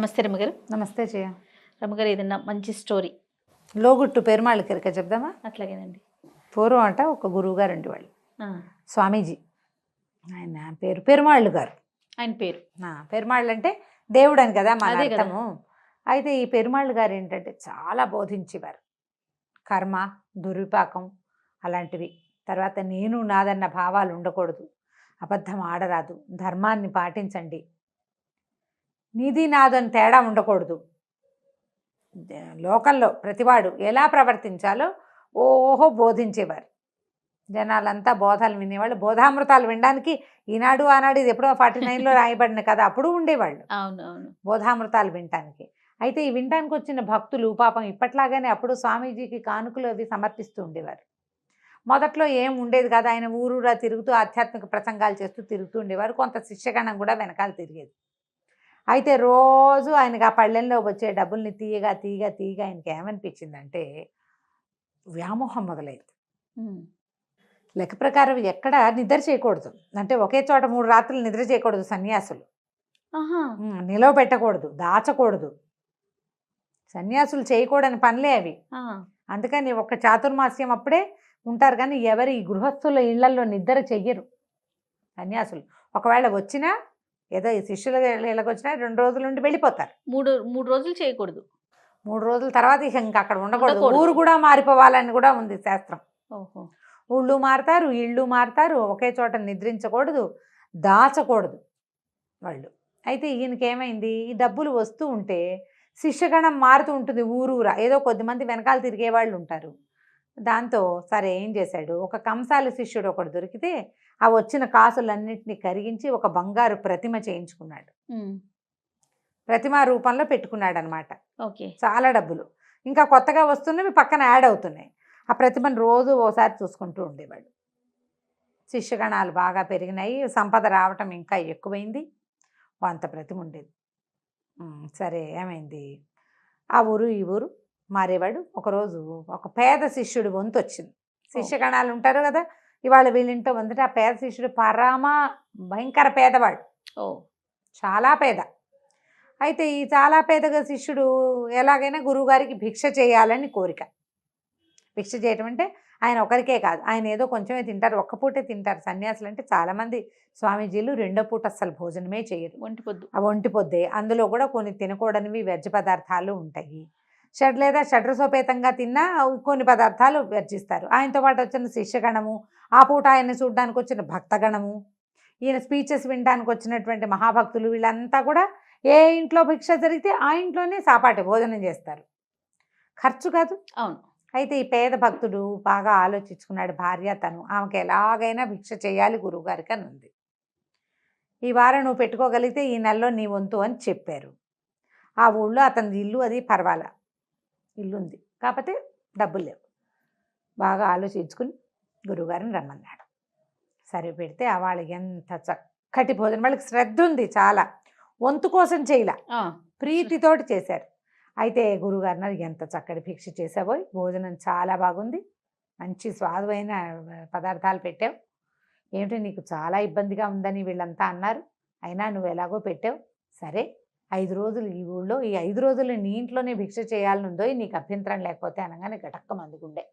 నమస్తే రమ్మగారు. నమస్తే జయ. రమ్మగారు, ఏదన్నా మంచి స్టోరీ లోగుట్టు పెరుమాళ్ళ కిరక చెప్దామా? అట్లాగేనండి. పూర్వం అంట ఒక గురువు గారు ఉండేవాళ్ళు, ఆ, స్వామీజీ. ఆయన పేరు పెరుమాళ్ళు గారు. ఆయన పేరు పెరుమాళ్ళు అంటే దేవుడు అని కదా మన అదే కదా. అర్థము. అయితే ఈ పెరుమాళ్ళు గారు ఏంటంటే చాలా బోధించేవారు. కర్మ, దుర్విపాకం అలాంటివి. తర్వాత నేను నాదన్న భావాలు ఉండకూడదు, అబద్ధం ఆడరాదు, ధర్మాన్ని పాటించండి, నీది నాదని తేడా ఉండకూడదు, లోకంలో ప్రతివాడు ఎలా ప్రవర్తించాలో ఓహో బోధించేవారు. జనాలంతా బోధాలు వినేవాళ్ళు. బోధామృతాలు వినడానికి ఈనాడు ఆనాడు ఇది ఎప్పుడో 49లో రాయబడిన కదా, అప్పుడు ఉండేవాళ్ళు అవునవును. బోధామృతాలు వినటానికి. అయితే ఈ వినటానికి వచ్చిన భక్తులు పాపం ఇప్పట్లాగానే అప్పుడు స్వామీజీకి కానుకలు అవి సమర్పిస్తూ ఉండేవారు. మొదట్లో ఏం ఉండేది కాదు, ఆయన ఊరూరా తిరుగుతూ ఆధ్యాత్మిక ప్రసంగాలు చేస్తూ తిరుగుతూ ఉండేవారు. కొంత శిష్యగణం కూడా వెనకాల తిరిగేది. అయితే రోజు ఆయనకు ఆ పళ్ళెంలో వచ్చే డబ్బుల్ని తీయగా తీయగా తీయగా ఆయనకి ఏమనిపించిందంటే వ్యామోహం మొదలైంది. లెక్క ప్రకారం ఎక్కడ నిద్ర చేయకూడదు, అంటే ఒకే చోట 3 రాత్రులు నిద్ర చేయకూడదు సన్యాసులు. నిలవ పెట్టకూడదు, దాచకూడదు, సన్యాసులు చేయకూడని పనులే అవి. అందుకని ఒక చాతుర్మాస్యం అప్పుడే ఉంటారు, కానీ ఎవరి గృహస్థుల ఇళ్లలో నిద్ర చెయ్యరు సన్యాసులు. ఒకవేళ వచ్చినా ఏదో ఈ శిష్యుల ఇళ్ళకి వచ్చినా 2 రోజుల నుండి వెళ్ళిపోతారు. మూడు రోజులు చేయకూడదు. 3 రోజుల తర్వాత ఇంకా అక్కడ ఉండకూడదు. ఉండకూడదు. ఊరు కూడా మారిపోవాలని కూడా ఉంది శాస్త్రం. ఓహో. ఊళ్ళు మారుతారు, ఇళ్ళు మారుతారు, ఒకే చోట నిద్రించకూడదు, దాచకూడదు వాళ్ళు. అయితే ఈయనకి ఏమైంది, ఈ డబ్బులు వస్తూ ఉంటే శిష్యగణం మారుతూ ఉంటుంది ఊరూరా, ఏదో కొద్దిమంది వెనకాల తిరిగే వాళ్ళు ఉంటారు. దాంతో సరే ఏం చేశాడు, ఒక కంసాలి శిష్యుడు ఒకడు దొరికితే ఆ వచ్చిన కాసులన్నింటినీ కరిగించి ఒక బంగారు ప్రతిమ చేయించుకున్నాడు. ప్రతిమ రూపంలో పెట్టుకున్నాడు అనమాట. ఓకే. చాలా డబ్బులు ఇంకా కొత్తగా వస్తున్నవి పక్కన యాడ్ అవుతున్నాయి. ఆ ప్రతిమను రోజు ఓసారి చూసుకుంటూ ఉండేవాడు. శిష్యగణాలు బాగా పెరిగినాయి, సంపద రావటం ఇంకా ఎక్కువైంది. అంత ప్రతిమ ఉండేది. సరే ఏమైంది, ఆ ఊరు ఈ ఊరు మారేవాడు. ఒకరోజు ఒక పేద శిష్యుడు వంతు వచ్చింది. శిష్యగణాలు ఉంటారు కదా, ఇవాళ వీళ్ళింటో వంతుటే ఆ పేద శిష్యుడు భయంకర పేదవాడు. చాలా పేద. అయితే ఈ చాలా పేదగా శిష్యుడు ఎలాగైనా గురువుగారికి భిక్ష చేయాలని కోరిక. భిక్ష చేయటం అంటే ఆయన ఒకరికే కాదు, ఆయన ఏదో కొంచెమే తింటారు, ఒక్క పూటే తింటారు. సన్యాసులు అంటే చాలామంది స్వామీజీలు 2వ పూట అస్సలు భోజనమే చేయరు, ఒంటి పొద్దే. అందులో కూడా కొన్ని తినకూడనివి వ్యర్థ పదార్థాలు ఉంటాయి. షడ్రసోపేతంగా తిన్నా కొన్ని పదార్థాలు వర్జిస్తారు. ఆయనతో పాటు వచ్చిన శిష్యగణము, ఆ పూట ఆయన్ని చూడడానికి వచ్చిన భక్తగణము, ఈయన స్పీచెస్ వినడానికి వచ్చినటువంటి మహాభక్తులు, వీళ్ళంతా కూడా ఏ ఇంట్లో భిక్ష జరిగితే ఆ ఇంట్లోనే సాపాటి భోజనం చేస్తారు, ఖర్చు కాదు. అవును. అయితే ఈ పేద భక్తుడు బాగా ఆలోచించుకున్నాడు, భార్య తను, ఆమెకి ఎలాగైనా భిక్ష చేయాలి గురువుగారికి అని ఉంది. ఈ వారం నువ్వు పెట్టుకోగలిగితే ఈ నెలలో నీ వంతు అని చెప్పారు. ఆ ఊళ్ళో అతని ఇల్లు అది పర్వాలా, ఇల్లు ఉంది, కాకపోతే డబ్బులు లేవు. బాగా ఆలోచించుకుని గురువుగారిని రమ్మన్నాడు. సరే పెడితే ఆ వాళ్ళకి ఎంత చక్కటి భోజనం, వాళ్ళకి శ్రద్ధ ఉంది చాలా, వంతు కోసం చేయలే, ప్రీతితోటి చేశారు. అయితే గురువుగారు అన్నారు, ఎంత చక్కటి భిక్ష చేసావో, భోజనం చాలా బాగుంది, మంచి స్వాదమైన పదార్థాలు పెట్టావు, ఏమిటి నీకు చాలా ఇబ్బందిగా ఉందని వీళ్ళంతా అన్నారు, అయినా నువ్వు ఎలాగో పెట్టావు. సరే 5 రోజులు ఈ ఊళ్ళో, ఈ 5 రోజులు నీ ఇంట్లోనే భిక్ష చేయాలని ఉందో, నీకు అభ్యంతరం లేకపోతే అనగానే గటక్క మందుకుండే.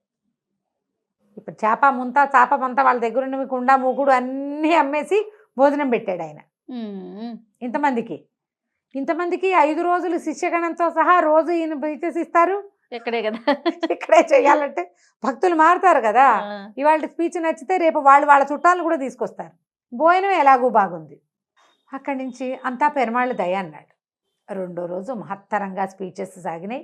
ఇప్పుడు చాప ముంత వాళ్ళ దగ్గర ఉన్న కుండ మూకుడు అన్నీ అమ్మేసి భోజనం పెట్టాడు ఆయన. ఇంతమందికి 5 రోజులు శిష్యగణంతో సహా రోజు ఈయన భిక్ష ఇస్తారు. ఎక్కడే కదా, ఇక్కడే చేయాలంటే భక్తులు మారుతారు కదా. ఇవాళ స్పీచ్ నచ్చితే రేపు వాళ్ళ చుట్టాలను కూడా తీసుకొస్తారు. భోజనం ఎలాగూ బాగుంది. అక్కడి నుంచి అంతా పెరుమాళ్ళు దయ అన్నాడు. 2వ రోజు మహత్తరంగా స్పీచెస్ సాగినాయి,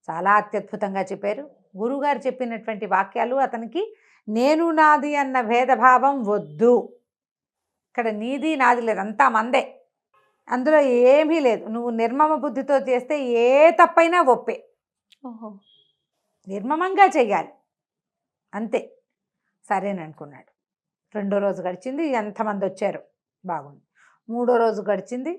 చాలా అత్యద్భుతంగా చెప్పారు. గురువుగారు చెప్పినటువంటి వాక్యాలు అతనికి నేను నాది అన్న భేదభావం వద్దు, ఇక్కడ నీది నాది లేదు, అంతా మందే, అందులో ఏమీ లేదు, నువ్వు నిర్మమ బుద్ధితో చేస్తే ఏ తప్పైనా ఒప్పే, నిర్మమంగా చెయ్యాలి అంతే. సరేననుకున్నాడు. 2వ రోజు గడిచింది, ఎంతమంది వచ్చారు, బాగుంది. 3వ రోజు గడిచింది,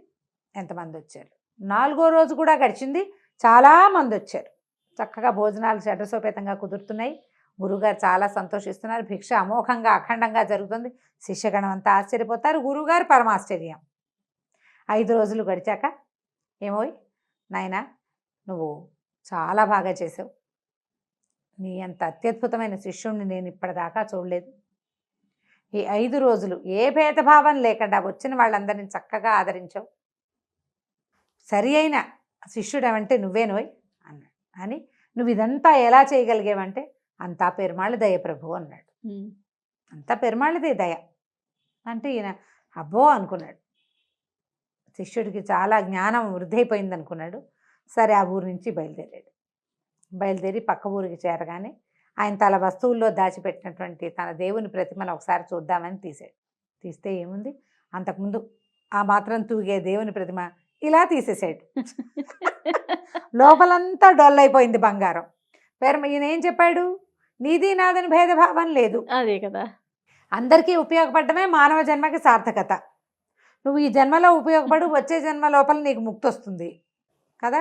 ఎంతమంది వచ్చారు. 4వ రోజు కూడా గడిచింది, చాలామంది వచ్చారు. చక్కగా భోజనాలు షడ్రసోపేతంగా కుదురుతున్నాయి. గురువుగారు చాలా సంతోషిస్తున్నారు, భిక్ష అమోఘంగా అఖండంగా జరుగుతుంది. శిష్యగణం అంతా ఆశ్చర్యపోతారు, గురువుగారు పరమాశ్చర్యం. 5 రోజులు గడిచాక ఏమోయ్ నాయనా నువ్వు చాలా బాగా చేసావు, నీ అంత అత్యద్భుతమైన శిష్యుణ్ణి నేను ఇప్పటిదాకా చూడలేదు. ఈ 5 రోజులు ఏ భేదభావం లేకుండా వచ్చిన వాళ్ళందరినీ చక్కగా ఆదరించావు. సరి అయిన శిష్యుడవంటే నువ్వేనోయ్ అన్నాడు. అని నువ్వు ఇదంతా ఎలా చేయగలిగేవంటే అంతా పెరుమాళ్ళ దయ ప్రభు అన్నాడు. అంతా పెరుమాళ్ళదే దయ అంటే ఈయన అబ్బో అనుకున్నాడు. శిష్యుడికి చాలా జ్ఞానం వృద్ధి అయిపోయింది అనుకున్నాడు. సరే ఆ ఊరి నుంచి బయలుదేరి పక్క ఊరికి చేరగానే ఆయన తన వస్తువుల్లో దాచిపెట్టినటువంటి తన దేవుని ప్రతిమను ఒకసారి చూద్దామని తీస్తే ఏముంది, అంతకుముందు ఆ మాత్రం తూగే దేవుని ప్రతిమ ఇలా తీసేసాడు. లోపలంతా డొల్ అయిపోయింది బంగారం. ఈయన ఏం చెప్పాడు, నీది నాదని భేదభావం లేదు, అదే కదా, అందరికీ ఉపయోగపడమే మానవ జన్మకి సార్థకత. నువ్వు ఈ జన్మలో ఉపయోగపడు, వచ్చే జన్మ లోపల నీకు ముక్తి వస్తుంది కదా.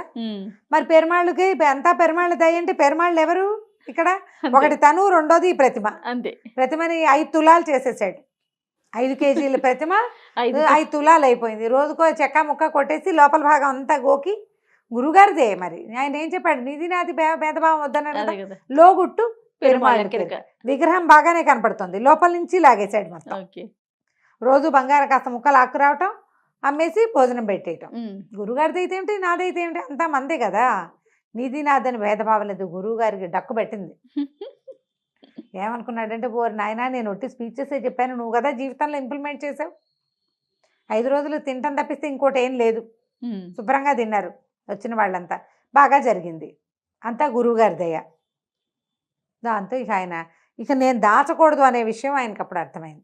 మరి పెరుమాళ్ళకి అంతా పెరుమాళ్ళ దయ అంటే పెరుమాళ్ళు ఎవరు ఇక్కడ? ఒకటి తను, రెండోది ఈ ప్రతిమ. అంతే, ప్రతిమని 5 తులాలు చేసేసాడు. 5 కేజీల ప్రతిమ 5 తులాలు అయిపోయింది. రోజుకో చెక్క ముక్క కొట్టేసి లోపల భాగం అంతా గోకి గురుగారిదే. మరి ఆయన ఏం చెప్పాడు, నీది నాది భేదభావం వద్దన్నాడు కదా. లోగుట్టు పెరుమాళ్ళ విగ్రహం బాగానే కనపడుతుంది, లోపల నుంచి లాగేశాడు మొత్తం. రోజు బంగారం కాస్త ముక్కలు ఆకు రావటం, అమ్మేసి భోజనం పెట్టేయటం. గురుగారిది అయితే ఏమిటి, నాదైతే ఏమిటి, అంతా మందే కదా. నీది నాదని భేదభావం లేదు. గురువు గారికి డక్కు పెట్టింది. ఏమనుకున్నాడంటే, ఓరి నాయనా నేను ఒట్టి స్పీచెసే చెప్పాను, నువ్వు కదా జీవితంలో ఇంప్లిమెంట్ చేసావు. 5 రోజులు తింటం తప్పిస్తే ఇంకోటి ఏం లేదు. శుభ్రంగా తిన్నారు వచ్చిన వాళ్ళంతా, బాగా జరిగింది. అంతా గురువుగారి దయ. దాంతో ఇక నేను దాచకూడదు అనే విషయం ఆయనకు అప్పుడు అర్థమైంది.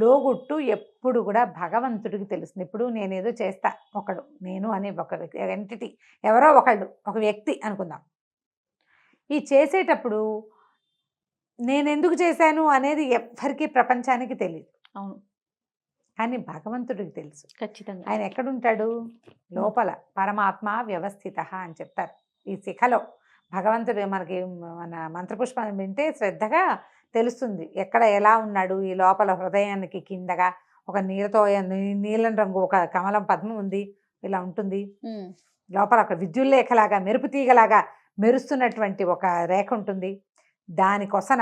లోగుట్టు ఎప్పుడు కూడా భగవంతుడికి తెలుస్తుంది. ఇప్పుడు నేనేదో చేస్తా, ఒకడు నేను అనే ఒక ఎంటిటీ, ఎవరో ఒకళ్ళు, ఒక వ్యక్తి అనుకుందాం. ఈ చేసేటప్పుడు నేను ఎందుకు చేశాను అనేది ఎవ్వరికీ ప్రపంచానికి తెలియదు. అవును, కానీ భగవంతుడికి తెలుసు ఖచ్చితంగా. ఆయన ఎక్కడుంటాడు, లోపల పరమాత్మ వ్యవస్థిత అని చెప్తారు. ఈ శిఖలో భగవంతుడు మనకి మన మంత్రపుష్పాన్ని వింటే శ్రద్ధగా తెలుస్తుంది ఎక్కడ ఎలా ఉన్నాడు. ఈ లోపల హృదయానికి కిందగా ఒక నీలం రంగు ఒక కమలం పద్మం ఉంది, ఇలా ఉంటుంది. లోపల అక్కడ విద్యుల్లేఖలాగా మెరుపు తీగలాగా మెరుస్తున్నటువంటి ఒక రేఖ ఉంటుంది. దానికొసన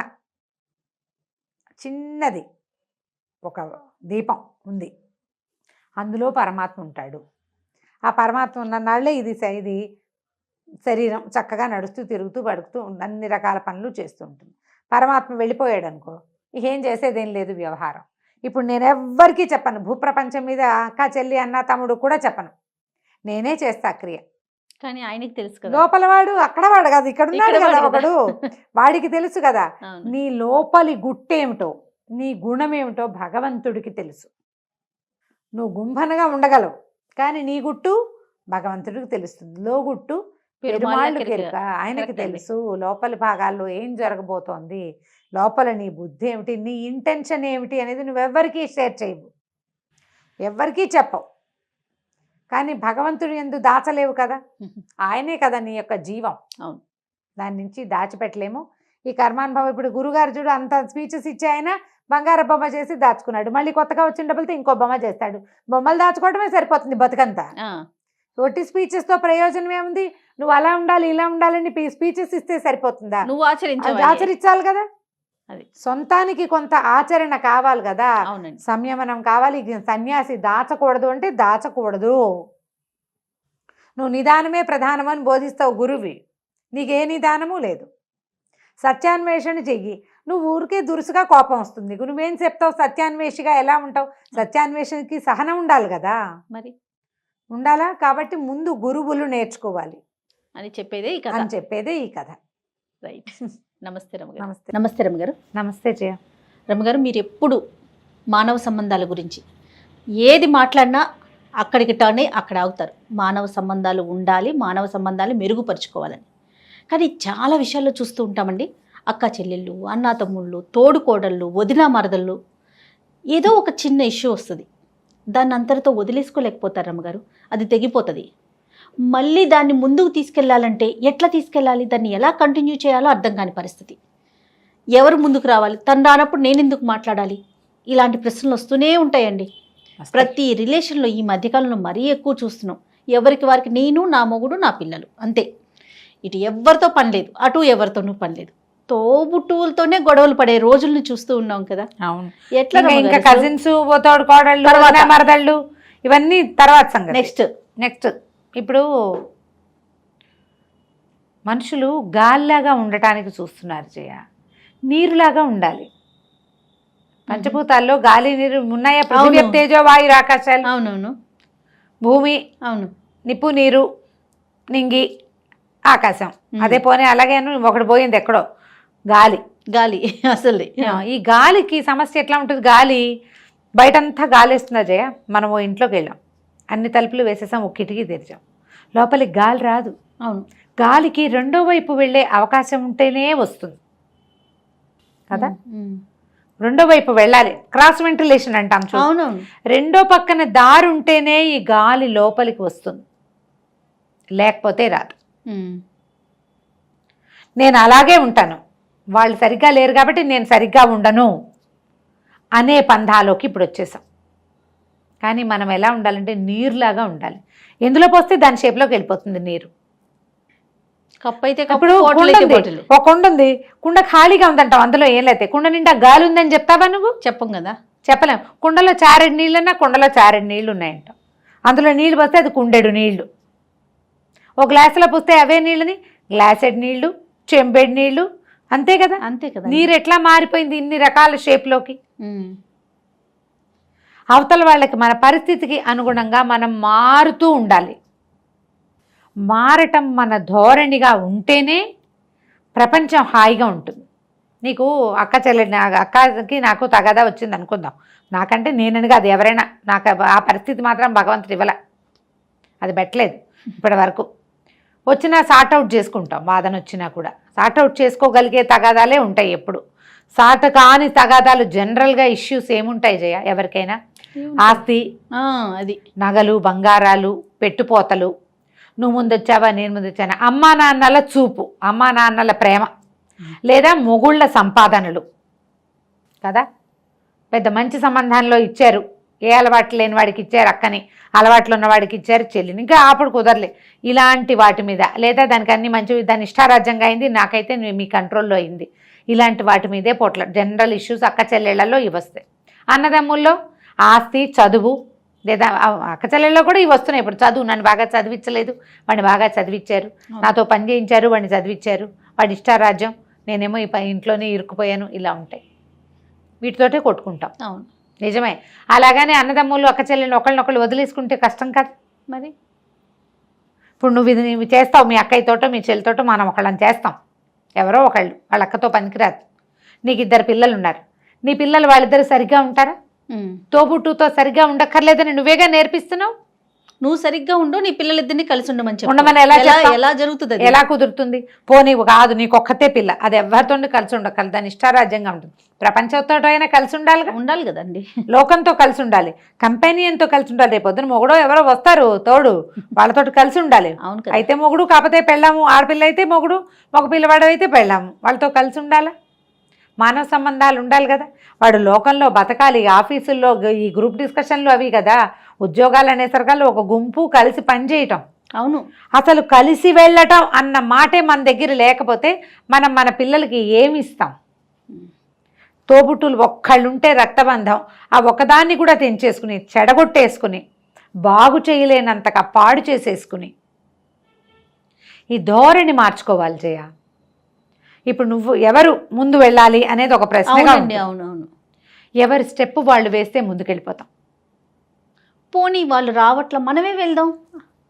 చిన్నది ఒక దీపం ఉంది, అందులో పరమాత్మ ఉంటాడు. ఆ పరమాత్మ ఉన్న నాళ్ళే ఇది శరీరం చక్కగా నడుస్తూ తిరుగుతూ పడుతూ అన్ని రకాల పనులు చేస్తూ ఉంటుంది. పరమాత్మ వెళ్ళిపోయాడు అనుకో, ఏం చేసేదేం లేదు వ్యవహారం. ఇప్పుడు నేను ఎవ్వరికీ చెప్పను, భూప్రపంచం మీద అక్క చెల్లి అన్న తమ్ముడు కూడా చెప్పను, నేనే చేస్తా క్రియ. కానీ ఆయనకి తెలుసు కదా, లోపల వాడు అక్కడ వాడు కాదు, ఇక్కడ ఉన్నాడు కదా ఒకడు, వాడికి తెలుసు కదా నీ లోపలి గుట్టేమిటో, నీ గుణమేమిటో భగవంతుడికి తెలుసు. నువ్వు గుంభనగా ఉండగలవు, కానీ నీ గుట్టు భగవంతుడికి తెలుస్తుంది. లోగుట్టు పెరుమాళ్ళు కెరుక, ఆయనకి తెలుసు లోపలి భాగాల్లో ఏం జరగబోతోంది, లోపల నీ బుద్ధి ఏమిటి, నీ ఇంటెన్షన్ ఏమిటి అనేది నువ్వెవ్వరికీ షేర్ చేయవు, ఎవ్వరికీ చెప్పవు. కానీ భగవంతుడు ఎందు దాచలేవు కదా, ఆయనే కదా నీ యొక్క జీవం. అవును, దాని నుంచి దాచిపెట్టలేము. ఈ కర్మానుభవం ఇప్పుడు గురుగారు చూడు అంత స్పీచెస్ ఇచ్చి ఆయన బంగారు బొమ్మ చేసి దాచుకున్నాడు. మళ్ళీ కొత్తగా వచ్చిన డబ్బులతో ఇంకో బొమ్మ చేస్తాడు. బొమ్మలు దాచుకోవడమే సరిపోతుంది బతుకంతా. ఒట్టి స్పీచెస్తో ప్రయోజనం ఏముంది? నువ్వు అలా ఉండాలి ఇలా ఉండాలని స్పీచెస్ ఇస్తే సరిపోతుందా? నువ్వు ఆచరించాలి కదా, సొంతానికి కొంత ఆచరణ కావాలి కదా, సంయమనం కావాలి. సన్యాసి దాచకూడదు అంటే దాచకూడదు. నువ్వు నిదానమే ప్రధానమని బోధిస్తావు గురువి, నీకే నిదానము లేదు. సత్యాన్వేషణ చెయ్యి. నువ్వు ఊరికే దురుసుగా కోపం వస్తుంది, నువ్వేం చెప్తావు? సత్యాన్వేషిగా ఎలా ఉంటావు? సత్యాన్వేషణకి సహనం ఉండాలి కదా, మరి ఉండాలా? కాబట్టి ముందు గురువులు నేర్చుకోవాలి అని చెప్పేదే ఈ కథ. రైట్. నమస్తే రమగారు. నమస్తే రమగారు. నమస్తే జయ. రమగారు, మీరు ఎప్పుడు మానవ సంబంధాల గురించి ఏది మాట్లాడినా అక్కడికి టర్న్ అయ్యి అక్కడ ఆగుతారు. మానవ సంబంధాలు ఉండాలి, మానవ సంబంధాలు మెరుగుపరుచుకోవాలని. కానీ చాలా విషయాల్లో చూస్తూ ఉంటామండి, అక్క చెల్లెళ్ళు, అన్నా తమ్ముళ్ళు, తోడుకోడళ్ళు, వదినా మరదళ్ళు, ఏదో ఒక చిన్న ఇష్యూ వస్తుంది, దాన్ని అంతటితో వదిలేసుకోలేకపోతారు రమ్మగారు. అది తెగిపోతుంది. మళ్ళీ దాన్ని ముందుకు తీసుకెళ్లాలంటే ఎట్లా తీసుకెళ్ళాలి, దాన్ని ఎలా కంటిన్యూ చేయాలో అర్థం కాని పరిస్థితి. ఎవరు ముందుకు రావాలి, తను రానప్పుడు నేను ఎందుకు మాట్లాడాలి? ఇలాంటి ప్రశ్నలు వస్తూనే ఉంటాయండి ప్రతి రిలేషన్లో. ఈ మధ్యకాలంలో మరీ ఎక్కువ చూస్తున్నాం. ఎవరికి వారికి నేను, నా మొగుడు, నా పిల్లలు, అంతే. ఇటు ఎవరితో పని లేదు, అటు ఎవరితోనూ పని లేదు. తోబుట్టువులతోనే గొడవలు పడే రోజుల్ని చూస్తూ ఉన్నాం కదా. అవును. ఎట్లా ఇంకా కజిన్స్, తోడు కోడళ్ళు, మరదళ్ళు, ఇవన్నీ తర్వాత సంగతి. నెక్స్ట్ ఇప్పుడు మనుషులు గాలిలాగా ఉండటానికి చూస్తున్నారు జయ. నీరులాగా ఉండాలి. పంచభూతాల్లో గాలి, నీరు ఉన్నాయా? పృథివీ, తేజో, వాయు, ఆకాశాలు. అవునవును. భూమి, అవును. నిప్పు, నీరు, నింగి, ఆకాశం. అదే పోనీ అలాగే ఒకటి పోయింది ఎక్కడో, గాలి. గాలి అసలు ఈ గాలికి సమస్య ఎట్లా ఉంటుంది? గాలి బయటంతా గాలి వేస్తుందా జయ? మనం ఓ ఇంట్లోకి వెళ్ళాం, అన్ని తలుపులు వేసేసాం, ఒక కిటికీ తెరిచాం, లోపలికి గాలి రాదు. అవును. గాలికి రెండో వైపు వెళ్ళే అవకాశం ఉంటేనే వస్తుంది కదా. రెండో వైపు వెళ్ళాలి, క్రాస్ వెంటిలేషన్ అంటాం చూడు. అవునవును. రెండో పక్కన దారి ఉంటేనే ఈ గాలి లోపలికి వస్తుంది, లేకపోతే రాదు. నేను అలాగే ఉంటాను, వాళ్ళు సరిగ్గా లేరు కాబట్టి నేను సరిగ్గా ఉండను అనే పంధాలోకి ఇప్పుడు వచ్చేసాం. కానీ మనం ఎలా ఉండాలంటే నీరులాగా ఉండాలి. ఎందులో పోస్తే దాని షేప్లోకి వెళ్ళిపోతుంది నీరు. కప్పు అయితే ఇప్పుడు ఒక కుండ ఉంది, కుండ ఖాళీగా ఉందంటాం, అందులో ఏం లేతే కుండ నిండా గాలి ఉందని చెప్తావా నువ్వు? చెప్పం కదా, చెప్పలేం. కుండలో చారెడు నీళ్ళన్నా కుండలో చారెడు నీళ్ళు ఉన్నాయంటాం, అందులో నీళ్ళు పోస్తే అది కుండెడు నీళ్లు. ఒక గ్లాసులో పోస్తే అవే నీళ్ళని గ్లాసెడ్ నీళ్లు, చెంబెడు నీళ్లు, అంతే కదా. అంతే కదా. నీరు ఎట్లా మారిపోయింది ఇన్ని రకాల షేప్లోకి. అవతల వాళ్ళకి మన పరిస్థితికి అనుగుణంగా మనం మారుతూ ఉండాలి. మారటం మన ధోరణిగా ఉంటేనే ప్రపంచం హాయిగా ఉంటుంది. నీకు అక్క చెల్లెని, అక్కకి నాకు తగాదా వచ్చింది అనుకుందాం, నాకంటే నేననిగా అది ఎవరైనా, నాకు ఆ పరిస్థితి మాత్రం భగవంతుడు ఇవ్వలే, అది పెట్టలేదు ఇప్పటి వరకు. వచ్చినా సార్ట్అవుట్ చేసుకుంటాం, వాదన వచ్చినా కూడా సార్ట్అవుట్ చేసుకోగలిగే తగాదాలే ఉంటాయి ఎప్పుడు. సార్ట్ కాని తగాదాలు జనరల్గా ఇష్యూస్ ఏముంటాయి జయ? ఎవరికైనా ఆస్తి, అది నగలు, బంగారాలు, పెట్టుపోతలు, నువ్వు ముందొచ్చావా నేను ముందొచ్చానా, అమ్మా నాన్నల చూపు, అమ్మా నాన్నల ప్రేమ, లేదా మొగుళ్ళ సంపాదనలు కదా. పెద్ద మంచి సంబంధాల్లో ఇచ్చారు, ఏ అలవాట్లు లేని వాడికి ఇచ్చారు అక్కని, అలవాట్లు ఉన్న వాడికి ఇచ్చారు చెల్లిని, ఇంకా అప్పుడు కుదరలే. ఇలాంటి వాటి మీద, లేదా దానికి అన్ని మంచి, దాని ఇష్టారాజ్యంగా అయింది, నాకైతే మీ కంట్రోల్లో అయింది, ఇలాంటి వాటి మీదే పోట్ల జనరల్ ఇష్యూస్ అక్క చెల్లెళ్లలో ఇవి వస్తాయి. అన్నదమ్ముల్లో ఆస్తి, చదువు, లేదా అక్క చెల్లెల్లో కూడా ఇవి వస్తున్నాయి. ఇప్పుడు చదువు, నన్ను బాగా చదివించలేదు, వాడిని బాగా చదివించారు, నాతో పని చేయించారు, వాడిని చదివించారు, వాడి ఇష్టారాజ్యం, నేనేమో ఈ ఇంట్లోనే ఇరుక్కుపోయాను, ఇలా ఉంటాయి. వీటితోటే కొట్టుకుంటాం. అవును, నిజమే. అలాగనే అన్నదమ్ములు అక్క చెల్లెలు ఒకళ్ళనొకళ్ళు వదిలేసుకుంటే కష్టం కదా మరి. ఇప్పుడు నువ్వు ఇది నువ్వు చేస్తావు, మీ అక్కయ్యతోటో మీ చెల్లితోటో మనం ఒకళ్ళని చేస్తాం, ఎవరో ఒకళ్ళు, వాళ్ళ అక్కతో పనికిరాదు. నీకు 2 పిల్లలు ఉన్నారు, నీ పిల్లలు వాళ్ళిద్దరు సరిగ్గా ఉంటారా? తోబుట్టుతో సరిగ్గా ఉండక్కర్లేదని నువ్వేగా నేర్పిస్తున్నావు. నువ్వు సరిగ్గా ఉండు, నీ పిల్లలిద్దరిని కలిసి ఉండమని ఉండమని ఎలా జరుగుతుంది? ఎలా కుదురుతుంది? పోనీ కాదు, నీకు ఒక్కతే పిల్ల, అది ఎవరితో కలిసి ఉండగలదు, దాని ఇష్టారాజ్యంగా ఉంటుంది. ప్రపంచంతో అయినా కలిసి ఉండాలి కదండి, లోకంతో కలిసి ఉండాలి, కంపెనీతో కలిసి ఉండాలి. రేపు పొద్దున మొగుడో ఎవరో వస్తారు తోడు, వాళ్ళతో కలిసి ఉండాలి. అయితే మొగుడు, కాకపోతే పెళ్ళాము, ఆడపిల్ల అయితే మొగుడు, మగ పిల్లవాడు అయితే పెళ్ళాము, వాళ్ళతో కలిసి ఉండాలా? మానవ సంబంధాలు ఉండాలి కదా. వాడు లోకంలో బతకాలి, ఆఫీసుల్లో ఈ గ్రూప్ డిస్కషన్లు అవి కదా, ఉద్యోగాలు అనేసరికల్లా ఒక గుంపు కలిసి పనిచేయటం. అవును, అసలు కలిసి వెళ్ళటం అన్న మాటే మన దగ్గర లేకపోతే మనం మన పిల్లలకి ఏమి ఇస్తాం? తోబుట్టులు ఒక్కళ్ళుంటే రక్తబంధం, ఆ ఒక్కదాన్ని కూడా తెంచేసుకుని, చెడగొట్టేసుకుని, బాగు చేయలేనంతగా పాడు చేసేసుకుని, ఈ ధోరణి మార్చుకోవాలి జయ. ఇప్పుడు నువ్వు ఎవరు ముందు వెళ్ళాలి అనేది ఒక ప్రశ్నగా ఉంది. అవునవును, ఎవరి స్టెప్ వాళ్ళు వేస్తే ముందుకెళ్ళిపోతాం. పోనీ వాళ్ళు రావట్ల, మనమే వెళ్దాం,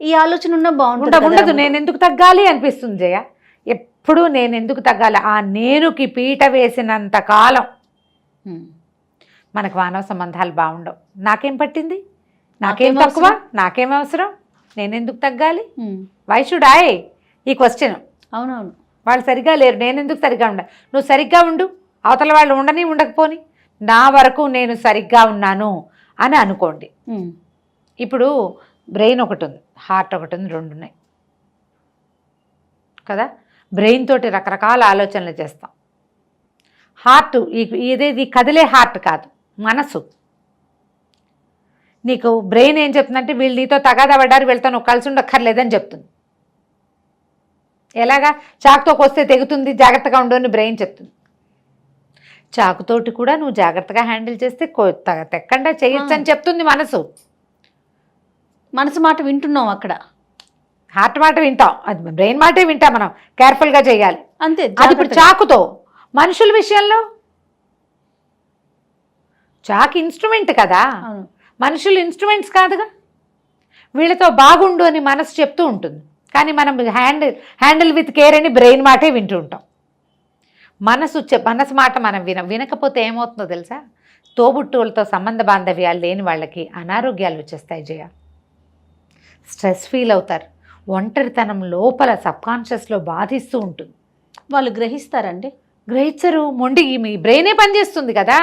ఈ ఆలోచన ఉన్నా ఉండదు. నేను ఎందుకు తగ్గాలి అనిపిస్తుంది జయ. ఎప్పుడు నేను ఎందుకు తగ్గాలి, ఆ నేనుకి పీట వేసినంత కాలం మనకు మానవ సంబంధాలు బాగుండవు. నాకేం పట్టింది, నాకేం తక్కువ, నాకేం అవసరం, నేను ఎందుకు తగ్గాలి? Why should I? ఈ క్వశ్చన్. అవునవును, వాళ్ళు సరిగ్గా లేరు, నేను ఎందుకు సరిగ్గా ఉండాలి? నువ్వు సరిగ్గా ఉండు, అవతల వాళ్ళు ఉండని ఉండకపోని, నా వరకు నేను సరిగ్గా ఉన్నాను అని అనుకోండి. ఇప్పుడు బ్రెయిన్ ఒకటి ఉంది, హార్ట్ ఒకటి ఉంది, 2 ఉన్నాయి కదా. బ్రెయిన్ తోటి రకరకాల ఆలోచనలు చేస్తాం. హార్ట్ ఇదేది కదిలే హార్ట్ కాదు, మనసు. నీకు బ్రెయిన్ ఏం చెప్తుందంటే వీళ్ళు నీతో తగాదా పడ్డారు, వీళ్ళతో నువ్వు కలిసి ఉండక్కర్లేదని చెప్తుంది. ఎలాగా? చాకుతో కొస్తే తెగుతుంది, జాగ్రత్తగా ఉండు అని బ్రెయిన్ చెప్తుంది. చాకుతోటి కూడా నువ్వు జాగ్రత్తగా హ్యాండిల్ చేస్తే తెక్కండా చేయొచ్చు అని చెప్తుంది మనసు. మనసు మాట వింటున్నాం అక్కడ, హార్ట్ మాట వింటాం, అది బ్రెయిన్ మాటే వింటాం మనం. కేర్ఫుల్గా చేయాలి అంతే. అది ఇప్పుడు చాకుతో. మనుషుల విషయంలో చాకు ఇన్స్ట్రుమెంట్ కదా, మనుషులు ఇన్స్ట్రుమెంట్స్ కాదుగా. వీళ్ళతో బాగుండు అని మనసు చెప్తూ ఉంటుంది, కానీ మనం హ్యాండిల్ విత్ కేర్ అని బ్రెయిన్ మాటే వింటూ ఉంటాం. మనసు మాట మనం వినకపోతే ఏమవుతుందో తెలుసా? తోబుట్టువులతో సంబంధ బాంధవ్యాలు లేని వాళ్ళకి అనారోగ్యాలు వచ్చేస్తాయి జయ. స్ట్రెస్ ఫీల్ అవుతారు, ఒంటరితనం లోపల సబ్కాన్షియస్లో బాధిస్తూ ఉంటుంది. వాళ్ళు గ్రహిస్తారండి? గ్రహించరు. మొండి మీ బ్రెయినే పనిచేస్తుంది కదా.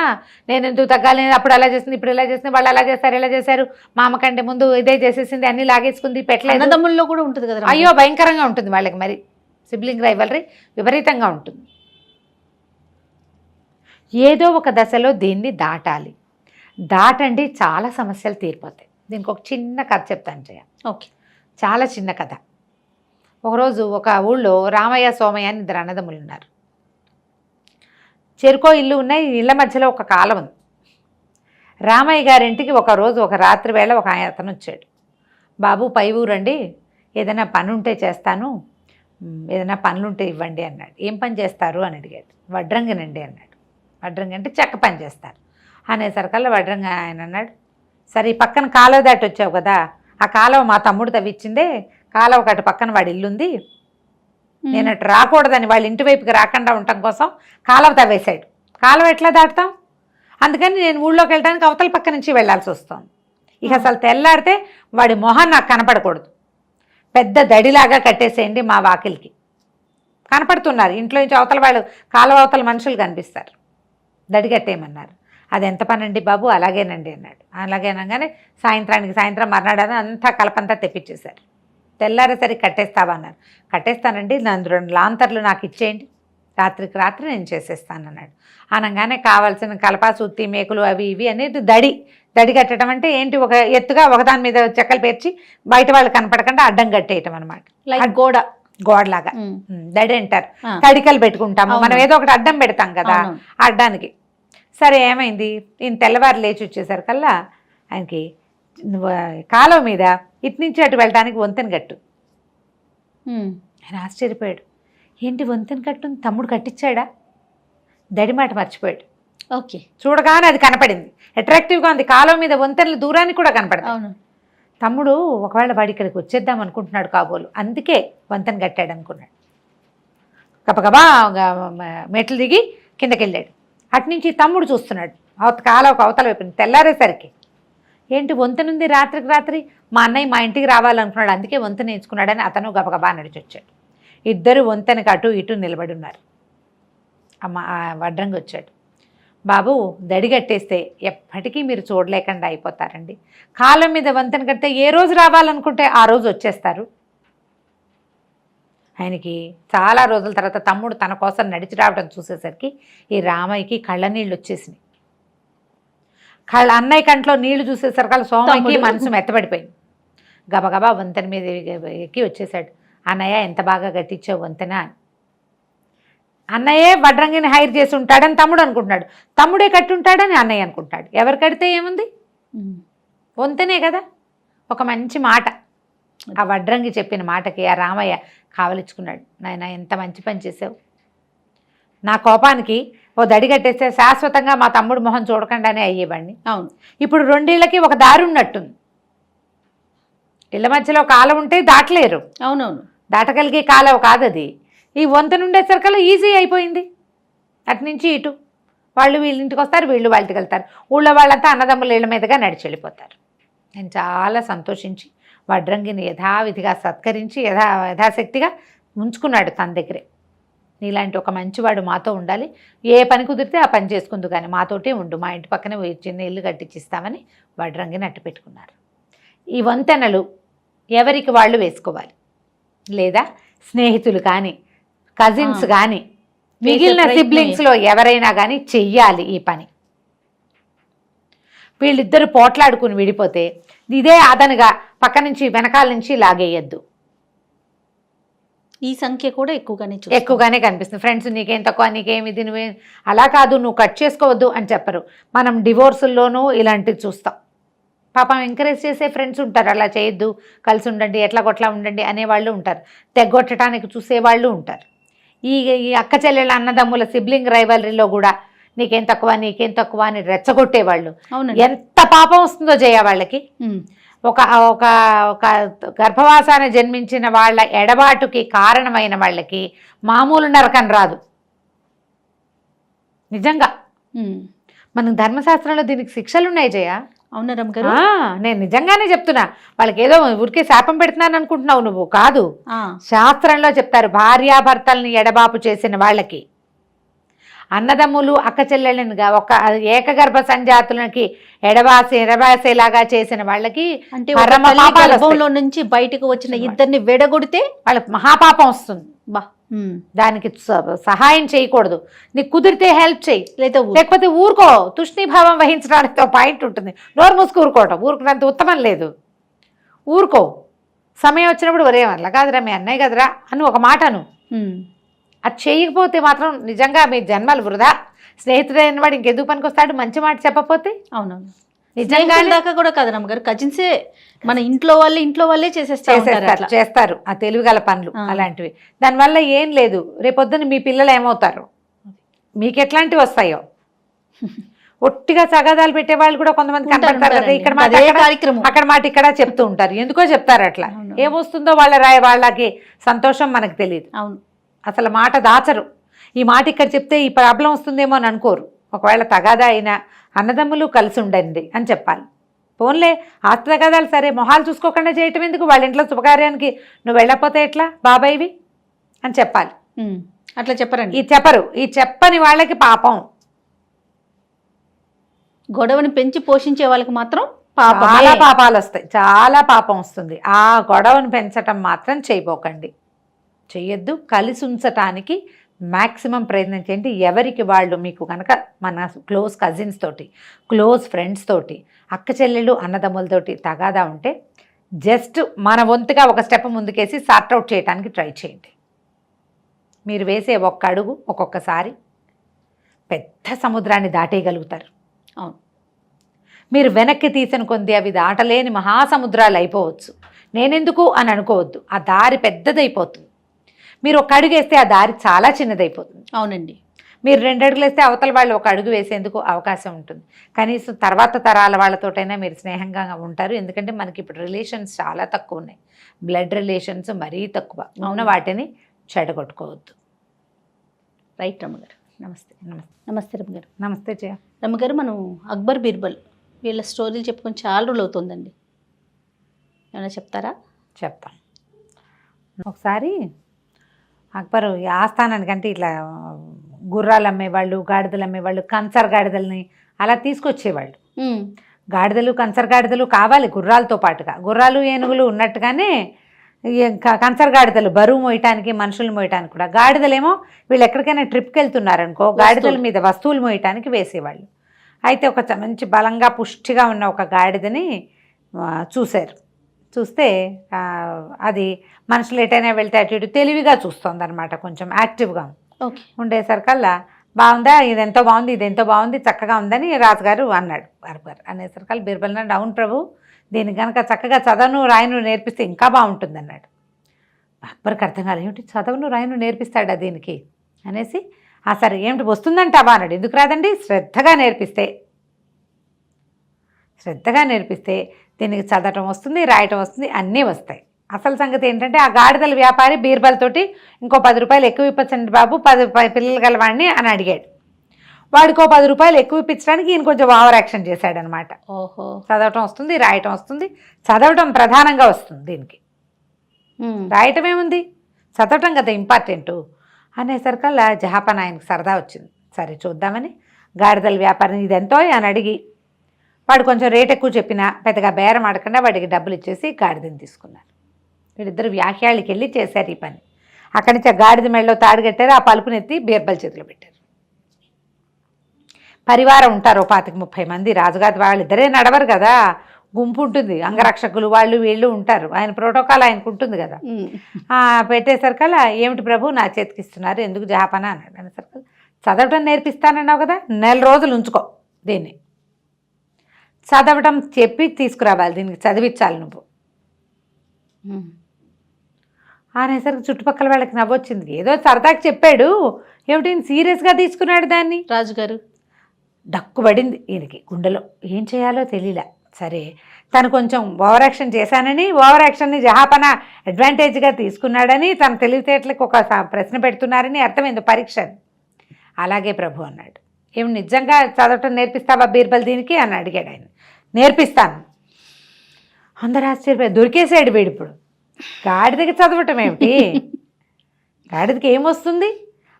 నేను ఎందుకు తగ్గాలి, అప్పుడు అలా చేస్తుంది, ఇప్పుడు ఇలా చేస్తుంది, వాళ్ళు అలా చేస్తారు, ఇలా చేశారు, మా అమ్మ కంటే ముందు ఇదే చేసేసింది, అన్ని లాగేసుకుంది, పెట్టలేదు. అన్నదమ్ముల్లో కూడా ఉంటుంది కదా. అయ్యో భయంకరంగా ఉంటుంది వాళ్ళకి. మరి సిబ్లింగ్ రైవల్రీ విపరీతంగా ఉంటుంది. ఏదో ఒక దశలో దీన్ని దాటాలి. దాటండి, చాలా సమస్యలు తీరిపోతాయి. దీనికి ఒక చిన్న కథ చెప్తాను జయ. ఓకే, చాలా చిన్న కథ. ఒకరోజు ఒక ఊళ్ళో రామయ్య సోమయ్య అని 2 అన్నదమ్ములు ఉన్నారు. చెరుకో ఇల్లు ఉన్నాయి, ఇళ్ళ మధ్యలో ఒక కాలం ఉంది. రామయ్య గారింటికి ఒకరోజు ఒక రాత్రి వేళ ఒక అతను వచ్చాడు. బాబు పై ఊరండి, ఏదైనా పని ఉంటే చేస్తాను, ఏదైనా పనులుంటే ఇవ్వండి అన్నాడు. ఏం పని చేస్తారు అని అడిగాడు. వడ్రంగినండి అన్నాడు. వడ్రంగి అంటే చెక్క పని చేస్తారు అనేసరికల్లా వడ్రంగి ఆయన అన్నాడు, సరే ఈ పక్కన కాలువ దాటి వచ్చావు కదా, ఆ కాలువ మా తమ్ముడు తవ్విచ్చిందే, కాలువ అటు పక్కన వాడి ఇల్లుంది, నేను అటు రాకూడదని వాళ్ళ ఇంటి వైపుకి రాకుండా ఉండటం కోసం కాలువ తవ్వేశాడు. కాలువ ఎట్లా దాటుతాం, అందుకని నేను ఊళ్ళోకి వెళ్ళడానికి అవతల పక్క నుంచి వెళ్ళాల్సి వస్తుంది. ఇక అసలు తెల్లారితే వాడి మొహం నాకు కనపడకూడదు, పెద్ద దడిలాగా కట్టేసేయండి మా వాకిలికి. కనపడుతున్నారు ఇంట్లో నుంచి అవతల వాళ్ళు, కాలువ అవతల మనుషులు కనిపిస్తారు, దడి కట్టేయమన్నారు. అది ఎంత పని అండి బాబు? అలాగేనండి అన్నాడు. అలాగేనగానే సాయంత్రం మర్నాడు అంతా కలపంతా తెప్పించేశారు. తెల్లారేసరికి కట్టేస్తావా అన్నారు. కట్టేస్తానండి, 2 లాంతర్లు నాకు ఇచ్చేయండి, రాత్రికి రాత్రి నేను చేసేస్తానన్నాడు. అనగానే కావాల్సిన కలప, సుత్తి, మేకులు అవి ఇవి అనేది దడి కట్టడం అంటే ఏంటి, ఒక ఎత్తుగా ఒకదాని మీద చెక్కలు పేర్చి బయట వాళ్ళు కనపడకుండా అడ్డం కట్టేయటం అనమాట. లైక్ గోడలాగా దడి అంటారు. తడికలు పెట్టుకుంటాము మనం, ఏదో ఒకటి అడ్డం పెడతాం కదా అడ్డానికి. సరే ఏమైంది, ఈయన తెల్లవారు లేచి వచ్చేసరికల్లా ఆయనకి కాలువ మీద ఇటు నుంచి అటు వెళ్ళడానికి వంతెన కట్టు. ఆయన ఆశ్చర్యపోయాడు, ఏంటి వంతెన కట్టు, తమ్ముడు కట్టించాడా? దడి మాట మర్చిపోయాడు. ఓకే, చూడగానే అది కనపడింది, అట్రాక్టివ్గా ఉంది. కాలువ మీద వంతెనలు దూరానికి కూడా కనపడింది. తమ్ముడు ఒకవేళ వాడి ఇక్కడికి వచ్చేద్దాం అనుకుంటున్నాడు కాబోలు, అందుకే వంతెన కట్టాడు అనుకున్నాడు. గబగబా మెట్లు దిగి కిందకి వెళ్ళాడు. అటునుంచి తమ్ముడు చూస్తున్నాడు, కాలువకు అవతల వైపు. తెల్లారేసరికి ఏంటి వంతెనుంది, రాత్రికి రాత్రి మా అన్నయ్య మా ఇంటికి రావాలనుకున్నాడు, అందుకే వంతెన నేర్చుకున్నాడని అతను గబగబా నడిచొచ్చాడు. ఇద్దరు వంతెనకు అటు ఇటు నిలబడి ఉన్నారు. వడ్రంగి వచ్చాడు. బాబు దడి కట్టేస్తే ఎప్పటికీ మీరు చూడలేకుండా అయిపోతారండి. కాలం మీద వంతెన కడితే ఏ రోజు రావాలనుకుంటే ఆ రోజు వచ్చేస్తారు. ఆయనకి చాలా రోజుల తర్వాత తమ్ముడు తన కోసం నడిచి రావడం చూసేసరికి ఈ రామయ్యకి కళ్ళ నీళ్ళు వచ్చేసినాయి. అన్నయ్య కంట్లో నీళ్లు చూసేసరికి సోమయ్యకి మనసు మెత్తబడిపోయింది. గబగబా వంతెన మీద ఎక్కి వచ్చేసాడు. అన్నయ్య ఎంత బాగా కట్టించావు వంతెన అని. అన్నయ్యే వడ్రంగిని హైర్ చేసి ఉంటాడని తమ్ముడు అనుకుంటున్నాడు, తమ్ముడే కట్టి ఉంటాడని అన్నయ్య అనుకుంటాడు. ఎవరు కడితే ఏముంది, వంతెనే కదా. ఒక మంచి మాట, ఆ వడ్రంగి చెప్పిన మాటకి ఆ రామయ్య కావలించుకున్నాడు. నాయన ఎంత మంచి పని చేసావు, నా కోపానికి ఓ దడి కట్టేస్తే శాశ్వతంగా మా తమ్ముడు మొహం చూడకుండానే అయ్యేవాడిని. అవును, ఇప్పుడు 2 ఇళ్ళకి ఒక దారి ఉన్నట్టుంది. ఇళ్ళ మధ్యలో కాలం ఉంటే దాటలేరు. అవునవును, దాటగలిగే కాలం కాదు అది. ఈ వంతెన ఉండేసరికల్లా ఈజీ అయిపోయింది. అటు నుంచి ఇటు వాళ్ళు వీళ్ళ ఇంటికి వస్తారు, వీళ్ళు వాళ్ళ ఇంటికి వెళ్తారు. ఊళ్ళో వాళ్ళంతా అన్నదమ్ముల ఇళ్ళ మీదుగా నడిచి వెళ్ళిపోతారు. నేను చాలా సంతోషించి వడ్రంగిని యథావిధిగా సత్కరించి యథాశక్తిగా ఉంచుకున్నాడు తన దగ్గరే. నీలాంటి ఒక మంచివాడు మాతో ఉండాలి, ఏ పని కుదిరితే ఆ పని చేసుకుందు కానీ మాతోటే ఉండు, మా ఇంటి పక్కనే చిన్న ఇల్లు కట్టించిస్తామని వడ్రంగిని అట్టు పెట్టుకున్నారు. ఈ వంతెనలు ఎవరికి వాళ్ళు వేసుకోవాలి, లేదా స్నేహితులు కానీ కజిన్స్ కానీ మిగిలిన సిబ్లింగ్స్లో ఎవరైనా కానీ చెయ్యాలి ఈ పని. వీళ్ళిద్దరు పోట్లాడుకుని విడిపోతే ఇదే అదనుగా పక్క నుంచి వెనకాల నుంచి లాగేయద్దు. ఈ సంఖ్య కూడా ఎక్కువగానే కనిపిస్తుంది. ఫ్రెండ్స్ నీకేం తక్కువ, నీకేం ఇది, నువ్వే అలా కాదు, నువ్వు కట్ చేసుకోవద్దు అని చెప్పరు. మనం డివోర్సుల్లోనూ ఇలాంటివి చూస్తాం. పాపం ఎంకరేజ్ చేసే ఫ్రెండ్స్ ఉంటారు, అలా చేయొద్దు, కలిసి ఉండండి, ఎట్లా కొట్లా ఉండండి అనేవాళ్ళు ఉంటారు. తెగొట్టడానికి చూసేవాళ్ళు ఉంటారు. ఈ అక్క చెల్లెళ్ళ అన్నదమ్ముల సిబ్లింగ్ రైవలరీలో కూడా నీకేం తక్కువ అని రెచ్చగొట్టేవాళ్ళు. ఎంత పాపం వస్తుందో జయ వాళ్ళకి. ఒక ఒక ఒక గర్భవాసాన జన్మించిన వాళ్ళ ఎడబాటుకి కారణమైన వాళ్ళకి మామూలు నరకం రాదు నిజంగా. మనకు ధర్మశాస్త్రంలో దీనికి శిక్షలు ఉన్నాయి జయ. అవునా రమ్మగారు? నేను నిజంగానే చెప్తున్నా. వాళ్ళకి ఏదో ఊరికే శాపం పెడుతున్నాను అనుకుంటున్నావు నువ్వు, కాదు. శాస్త్రంలో చెప్తారు, భార్యాభర్తల్ని ఎడబాపు చేసిన వాళ్ళకి, అన్నదమ్ములు అక్క చెల్లెళ్ళనిగా ఒక ఏకగర్భ సంజాతులకి ఎడబాసేలాగా చేసిన వాళ్ళకి, అంటే గర్భంలో నుంచి బయటకు వచ్చిన ఇద్దరిని విడగొడితే వాళ్ళకి మహాపాపం వస్తుంది. దానికి సహాయం చేయకూడదు. నీకు కుదిరితే హెల్ప్ చేయి, లేకపోతే ఊరుకో. తుష్ణీభావం వహించడానికి పాయింట్ ఉంటుంది. నోరు మూసుకు ఊరుకోవటం, ఊరుకున్నంత ఉత్తమం లేదు. ఊరుకో, సమయం వచ్చినప్పుడు ఒరే అట్లా కాదురా, మీ అన్నయ్య కదరా అని ఒక మాటను. అది చేయకపోతే మాత్రం నిజంగా మీ జన్మలు వృధా. స్నేహితుడైన వాడు ఇంకెందుకు పనికొస్తాడు మంచి మాట చెప్పపోతే? అవునవును, నిజంగా దాకా కూడా కాదు రమ్మగారు, కజిన్సే మన ఇంట్లో వాళ్ళే చేస్తారు ఆ తెలివిగల పనులు అలాంటివి. దానివల్ల ఏం లేదు, రేపొద్దున మీ పిల్లలు ఏమవుతారు, మీకు ఎట్లాంటివి వస్తాయో. ఒట్టిగా తగాదాలు పెట్టే వాళ్ళు కూడా కొంతమంది కనపడతారు కదా, ఇక్కడ అక్కడ మాట ఇక్కడ చెప్తూ ఉంటారు. ఎందుకో చెప్తారు అట్లా. ఏమొస్తుందో వాళ్ళకి సంతోషం మనకు తెలియదు. అవును, అసలు మాట దాచరు. ఈ మాట ఇక్కడ చెప్తే ఈ ప్రాబ్లం వస్తుందేమో అని అనుకోరు. ఒకవేళ తగాదా అయినా అన్నదమ్ములు కలిసి ఉండండి అని చెప్పాలి. పోన్లే ఆస్తి తగాదాలు సరే, మొహాలు చూసుకోకుండా చేయటం ఎందుకు? వాళ్ళ ఇంట్లో శుభకార్యానికి నువ్వు వెళ్ళకపోతే ఎట్లా బాబాయివి అని చెప్పాలి. అట్లా చెప్పరండి, చెప్పరు. ఈ చెప్పని వాళ్ళకి పాపం. గొడవని పెంచి పోషించే వాళ్ళకి మాత్రం చాలా పాపాలు వస్తాయి, చాలా పాపం వస్తుంది. ఆ గొడవను పెంచటం మాత్రం చేయబోకండి, చెయ్యొద్దు. కలిసి ఉంచటానికి మ్యాక్సిమం ప్రయత్నం చేయండి. ఎవరికి వాళ్ళు మీకు కనుక మన క్లోజ్ కజిన్స్ తోటి, క్లోజ్ ఫ్రెండ్స్ తోటి, అక్క చెల్లెళ్ళు అన్నదమ్ములతోటి తగాదా ఉంటే జస్ట్ మన వంతుగా ఒక స్టెప్ ముందుకేసి సార్ట్అవుట్ చేయడానికి ట్రై చేయండి. మీరు వేసే ఒక్క అడుగు ఒక్కొక్కసారి పెద్ద సముద్రాన్ని దాటేయగలుగుతారు. అవును, మీరు వెనక్కి తీసిన కొంది అవి దాటలేని మహాసముద్రాలు అయిపోవచ్చు. నేనెందుకు అని అనుకోవద్దు, ఆ దారి పెద్దదైపోతుంది. మీరు ఒక అడుగు వేస్తే ఆ దారి చాలా చిన్నదైపోతుంది. అవునండి, మీరు 2 అడుగులు వేస్తే అవతల వాళ్ళు ఒక అడుగు వేసేందుకు అవకాశం ఉంటుంది. కనీసం తర్వాత తరాల వాళ్ళతోటైనా మీరు స్నేహంగా ఉంటారు. ఎందుకంటే మనకి ఇప్పుడు రిలేషన్స్ చాలా తక్కువ ఉన్నాయి, బ్లడ్ రిలేషన్స్ మరీ తక్కువ. ఉన్న వాటిని చెడగొట్టుకోవద్దు. రైట్ రమ్మగారు. నమస్తే. నమస్తే రమ్మగారు. నమస్తే జయ. రమ్మగారు, మనం అక్బర్ బీర్బల్ వీళ్ళ స్టోరీలు చెప్పుకొని చాలా రోజులు అవుతుందండి, ఏమైనా చెప్తారా? చెప్తాం. ఒకసారి అక్బరు ఆస్థానానికంటే ఇట్లా గుర్రాలు అమ్మేవాళ్ళు, గాడిదలు అమ్మేవాళ్ళు, కన్సర్ గాడిదల్ని అలా తీసుకొచ్చేవాళ్ళు. గాడిదలు కన్సర్ గాడిదలు కావాలి గుర్రాలతో పాటుగా. గుర్రాలు ఏనుగులు ఉన్నట్టుగానే కన్సర్ గాడిదలు బరువు మోయటానికి, మనుషులు మోయటానికి కూడా. గాడిదలేమో వీళ్ళు ఎక్కడికైనా ట్రిప్కి వెళ్తున్నారనుకో, గాడిదల మీద వస్తువులు మోయటానికి వేసేవాళ్ళు. అయితే ఒక మంచి బలంగా పుష్టిగా ఉన్న ఒక గాడిదని చూశారు. చూస్తే అది మనుషులు ఎటైనా వెళ్తే అటు ఇటు తెలివిగా చూస్తుంది అనమాట, కొంచెం యాక్టివ్గా ఉండేసరికల్లా బాగుందా, ఇదెంతో బాగుంది, ఇదెంతో బాగుంది, చక్కగా ఉందని రాజుగారు అన్నాడు. అక్బర్ అనేసరికల్లా బీర్బల్ అన్నాడు, అవును ప్రభు, దీన్ని కనుక చక్కగా చదవను రాయను నేర్పిస్తే ఇంకా బాగుంటుంది అన్నాడు. అక్బర్కి అర్థం కాలేదు, ఏమిటి చదవను రాయను నేర్పిస్తాడా దీనికి అనేసి. సరే ఏమిటి వస్తుందంటావా అన్నాడు. ఎందుకు రాదండి, శ్రద్ధగా నేర్పిస్తే దీనికి చదవటం వస్తుంది, రాయటం వస్తుంది, అన్నీ వస్తాయి. అసలు సంగతి ఏంటంటే ఆ గాడిదల వ్యాపారి బీర్బల్ తోటి ఇంకో 10 రూపాయలు ఎక్కువ ఇప్పచ్చండి బాబు, 10 పిల్లలు గలవాడిని అని అడిగాడు. వాడికో 10 రూపాయలు ఎక్కువ ఇప్పించడానికి ఈయన కొంచెం ఓవర్ యాక్షన్ చేశాడనమాట. ఓహో, చదవటం వస్తుంది, రాయటం వస్తుంది. చదవటం ప్రధానంగా వస్తుంది దీనికి, రాయటం ఏముంది, చదవటం కదా ఇంపార్టెంటు అనేసరికల్లా జహాపన్ ఆయనకు సరదా వచ్చింది. సరే చూద్దామని గాడిదల వ్యాపారం ఇదెంతో అని అడిగి, వాడు కొంచెం రేట్ ఎక్కువ చెప్పినా పెద్దగా బేరం ఆడకుండా వాడికి డబ్బులు ఇచ్చేసి గాడిదని తీసుకున్నారు. వీళ్ళిద్దరు వ్యాఖ్యాళ్ళకి వెళ్ళి చేశారు ఈ పని. అక్కడి నుంచి ఆ గాడిద మెడలో తాడు కట్టారు, ఆ పలుపునెత్తి బీర్బల్ చేతిలో పెట్టారు. పరివారం ఉంటారు 25-30 మంది. రాజుగారి వాళ్ళు ఇద్దరే నడవరు కదా, గుంపు ఉంటుంది, అంగరక్షకులు వాళ్ళు వీళ్ళు ఉంటారు. ఆయన ప్రోటోకాల్ ఆయనకు ఉంటుంది కదా. పెట్టేసరికల్లా ఏమిటి ప్రభు నా చేతికి ఇస్తున్నారు, ఎందుకు జహాపన అన్నాడు. అనేసరికి చదవటం నేర్పిస్తానన్నావు కదా, 4 రోజులు ఉంచుకో దీన్ని, చదవటం చెప్పి తీసుకురావాలి, దీనికి చదివించాలి నువ్వు అనేసరికి చుట్టుపక్కల వాళ్ళకి నవ్వొచ్చింది. ఏదో సరదాకి చెప్పాడు, ఏమిటి సీరియస్గా తీసుకున్నాడు దాన్ని. రాజుగారు డక్కుబడింది ఈయనకి గుండెలో, ఏం చేయాలో తెలియలే. సరే తను కొంచెం ఓవర్ యాక్షన్ చేశానని, ఓవర్ యాక్షన్ని జహాపన అడ్వాంటేజ్గా తీసుకున్నాడని, తన తెలివితేటలకు ఒక ప్రశ్న పెడుతున్నారని అర్థమైంది, పరీక్ష. అలాగే ప్రభు అన్నాడు. ఏమి నిజంగా చదవటం నేర్పిస్తావా బీర్బల్ దీనికి అని అడిగాడు ఆయన. నేర్పిస్తాను. అందరూ ఆశ్చర్యపోయి, దొరికేసాడు వీడు ఇప్పుడు. గాడిదకి చదవటం ఏమిటి, గాడిదకి ఏమొస్తుంది,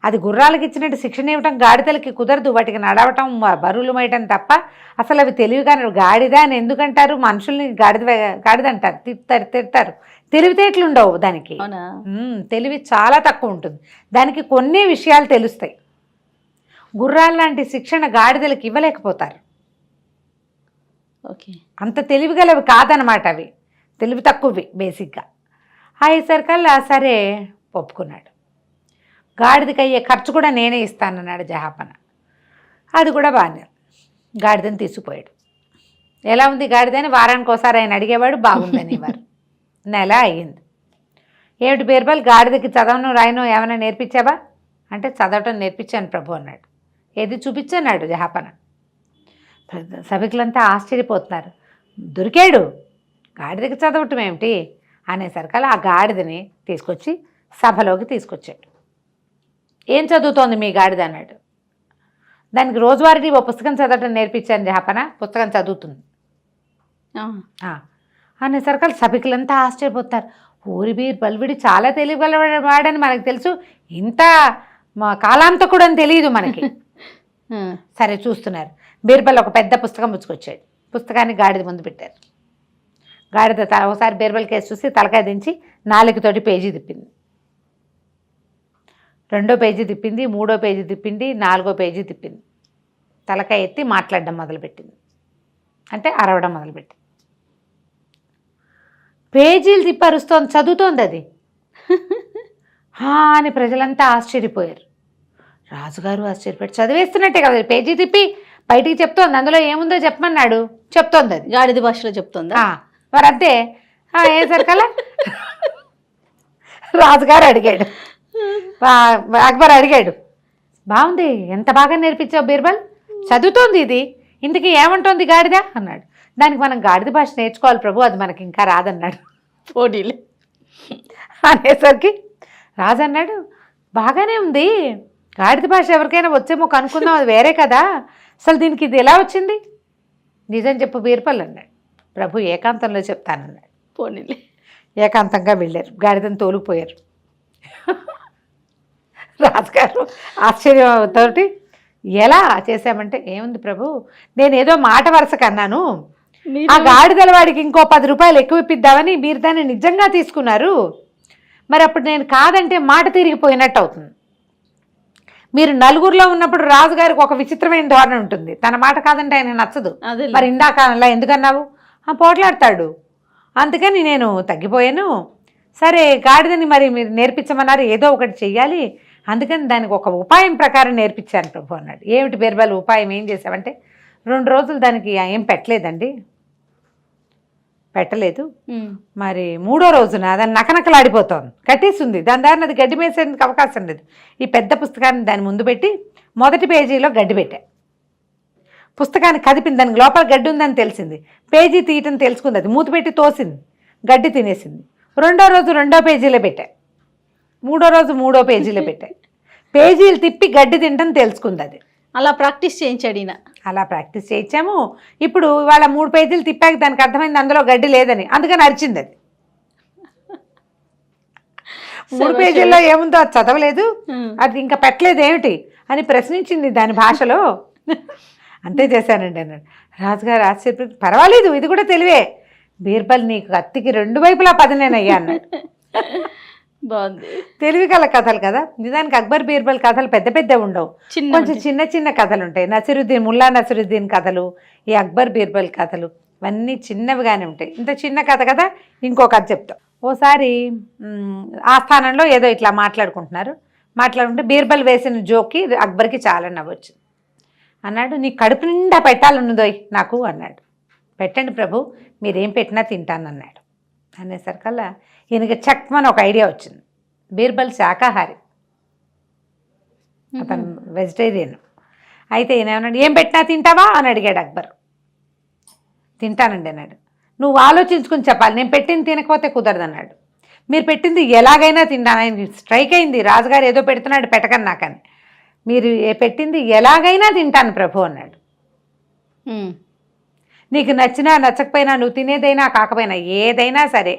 అది గుర్రాలకు ఇచ్చినట్టు శిక్షణ ఇవ్వటం గాడిదలకి కుదరదు, వాటికి నడవటం బరువులు మేయటం తప్ప. అసలు అవి తెలివిగానే, గాడిద అని ఎందుకంటారు, మనుషుల్ని గాడిద అంటారు, తిడతారు. తెలివితేటలు ఉండవు దానికి, తెలివి చాలా తక్కువ ఉంటుంది దానికి, కొన్ని విషయాలు తెలుస్తాయి. గుర్రాల లాంటి శిక్షణ గాడిదలకు ఇవ్వలేకపోతారు. ఓకే, అంత తెలివిగలవి కాదనమాట, అవి తెలివి తక్కువవి బేసిక్గా. అయ్యేసరికల్లా సరే ఒప్పుకున్నాడు. గాడిదకి అయ్యే ఖర్చు కూడా నేనే ఇస్తానన్నాడు జహాపన. అది కూడా బాగానే, గాడిదని తీసుకుపోయాడు. ఎలా ఉంది గాడిద అని వారానికి ఒకసారి ఆయన అడిగేవాడు, బాగుందని వారు. నెల అయ్యింది. ఏమిటి బీర్బల్, గాడిదకి చదవను రాయను ఏమైనా నేర్పించావా అంటే, చదవటం నేర్పించాను ప్రభు అన్నాడు. ఏది చూపించన్నాడు జహాపన. సభికులంతా ఆశ్చర్యపోతున్నారు, దొరికాడు, గాడిదకి చదవటం ఏమిటి అనేసరికల్లా ఆ గాడిదని తీసుకొచ్చి సభలోకి తీసుకొచ్చాడు. ఏం చదువుతోంది మీ గాడిద అన్నాడు. దానికి రోజువారీ ఓ పుస్తకం చదవటం నేర్పించాను జహాపన, పుస్తకం చదువుతుంది అనేసరికల్లా సభికులంతా ఆశ్చర్యపోతారు. ఊరి బీర్బల్ వీడు చాలా తెలియగలవాడని మనకు తెలుసు, ఇంత కాలాంతకుడు అని తెలియదు మనకి. సరే చూస్తున్నారు. బీర్బల్ ఒక పెద్ద పుస్తకం పుచ్చుకొచ్చాడు. పుస్తకాన్ని గాడిద ముందు పెట్టారు. గాడిద ఒకసారి బీర్బల్ కేసు చూసి తలకాయ దించి 4 పేజీ తిప్పింది. 2వ పేజీ తిప్పింది, 3వ పేజీ తిప్పింది, 4వ పేజీ తిప్పింది. తలకాయ ఎత్తి మాట్లాడడం మొదలుపెట్టింది, అంటే అరవడం మొదలుపెట్టింది. పేజీలు తిప్పి అరుస్తోంది, చదువుతోంది అది. అని ప్రజలంతా ఆశ్చర్యపోయారు. రాజుగారు ఆశ్చర్యపోయాడు. చదివేస్తున్నట్టే కదా, పేజీ తిప్పి బయటికి చెప్తోంది, అందులో ఏముందో చెప్పమన్నాడు, చెప్తోంది అది గాడిద భాషలో చెప్తోంది. మరి అంతే. అయ్యేసరికల్లా రాజుగారు అడిగాడు, అక్బర్ అడిగాడు, బాగుంది, ఎంత బాగా నేర్పించావు బీర్బల్, చదువుతోంది ఇది, ఇందుకు ఏమంటోంది గాడిద అన్నాడు. దానికి మనం గాడిద భాష నేర్చుకోవాలి ప్రభు, అది మనకి ఇంకా రాదన్నాడు. పోటీలు అనేసరికి రాజు అన్నాడు, బాగానే ఉంది, గాడిద భాష ఎవరికైనా వచ్చేమో కనుక్కుందాం, అది వేరే కదా, అసలు దీనికి ఇది ఎలా వచ్చింది, నిజం చెప్పు బీర్బల్ అన్నాడు. ప్రభు ఏకాంతంలో చెప్తానన్నాడు. పోనీలే, ఏకాంతంగా వెళ్ళారు, గాడిదని తోలుకుపోయారు. రాజుగారు ఆశ్చర్యంతో, ఎలా చేశామంటే, ఏముంది ప్రభు, నేను ఏదో మాట వరుసకు అన్నాను, ఆ గాడిదల వాడికి ఇంకో 10 రూపాయలు ఎక్కువ ఇప్పిద్దామని మీరు దాన్ని నిజంగా తీసుకున్నారు, మరి అప్పుడు నేను కాదంటే మాట తిరిగిపోయినట్టు అవుతుంది. మీరు నలుగురిలో ఉన్నప్పుడు రాజుగారికి ఒక విచిత్రమైన ధోరణి ఉంటుంది, తన మాట కాదంటే ఆయన నచ్చదు. మరి ఇందాక అలా ఎందుకన్నావు, పోట్లాడతాడు, అందుకని నేను తగ్గిపోయాను. సరే గాడిదని మరి మీరు నేర్పించమన్నారు, ఏదో ఒకటి చెయ్యాలి, అందుకని దానికి ఒక ఉపాయం ప్రకారం నేర్పించాను ప్రభు అన్నాడు. ఏమిటి బీర్బల్ ఉపాయం, ఏం చేసావంటే, 2 రోజులు దానికి ఏం పెట్టలేదండి, పెట్టలేదు, మరి 3వ రోజున దాన్ని నకనకలాడిపోతుంది, కట్టేసింది, దాని దారిని అది గడ్డి వేసేందుకు అవకాశం లేదు. ఈ పెద్ద పుస్తకాన్ని దాని ముందు పెట్టి మొదటి పేజీలో గడ్డి పెట్టా, పుస్తకాన్ని కదిపింది, దానికి లోపల గడ్డి ఉందని తెలిసింది, పేజీ తీయటం తెలుసుకుంది, అది మూత పెట్టి తోసింది, గడ్డి తినేసింది. 2వ రోజు 2వ పేజీలో పెట్టా, 3వ రోజు 3వ పేజీలో పెట్టా, పేజీలు తిప్పి గడ్డి తినటం తెలుసుకుంది అది. అలా ప్రాక్టీస్ చేయించాడు ఈయన. అలా ప్రాక్టీస్ చేయించాము. ఇప్పుడు వాళ్ళ 3 పేజీలు తిప్పాక దానికి అర్థమైంది అందులో గడ్డి లేదని, అందుకని అరిచింది అది. 3 పేజీల్లో ఏముందో అది చదవలేదు, అది ఇంకా పెట్టలేదు ఏమిటి అని ప్రశ్నించింది దాని భాషలో. అంతే చేశానండి అన్నాడు. రాజుగారు ఆశ్చర్యపోయి, పర్వాలేదు, ఇది కూడా తెలివే బీర్బల్, నీకు కత్తికి 2 వైపులా పదనేనయ్యా అన్నాడు. బాగుంది. తెలివి గల కథలు కదా. నిజానికి అక్బర్ బీర్బల్ కథలు పెద్ద పెద్ద ఉండవు, చిన్న కొంచెం చిన్న చిన్న కథలు ఉంటాయి. నసిరుద్దీన్, ముల్లా నసిరుద్దీన్ కథలు, ఈ అక్బర్ బీర్బల్ కథలు ఇవన్నీ చిన్నవిగానే ఉంటాయి. ఇంత చిన్న కథ కదా, ఇంకో కథ చెప్తాం. ఓసారి ఆస్థానంలో ఏదో ఇట్లా మాట్లాడుకుంటే బీర్బల్ వేసిన జోక్కి అక్బర్కి చాలా నవ్వొచ్చింది. అన్నాడు, నీ కడుపు నిండా పెట్టాలన్నదోయ్ నాకు అన్నాడు. పెట్టండి ప్రభు, మీరేం పెట్టినా తింటాను అన్నాడు. అనేసరికల్లా ఈయనకి చక్మని ఒక ఐడియా వచ్చింది. బీర్బల్ శాకాహారి, అతను వెజిటేరియన్. అయితే ఈయన ఏమన్నాడు, ఏం పెట్టినా తింటావా అని అడిగాడు అక్బర్. తింటానండి అన్నాడు. నువ్వు ఆలోచించుకుని చెప్పాలి, నేను పెట్టింది తినకపోతే కుదరదు అన్నాడు. మీరు పెట్టింది ఎలాగైనా తింటాను. ఆయన స్ట్రైక్ అయింది, రాజుగారు ఏదో పెడుతున్నాడు పెట్టకని నాకని. మీరు పెట్టింది ఎలాగైనా తింటాను ప్రభు అన్నాడు. నీకు నచ్చినా నచ్చకపోయినా, నువ్వు తినేదైనా కాకపోయినా ఏదైనా సరే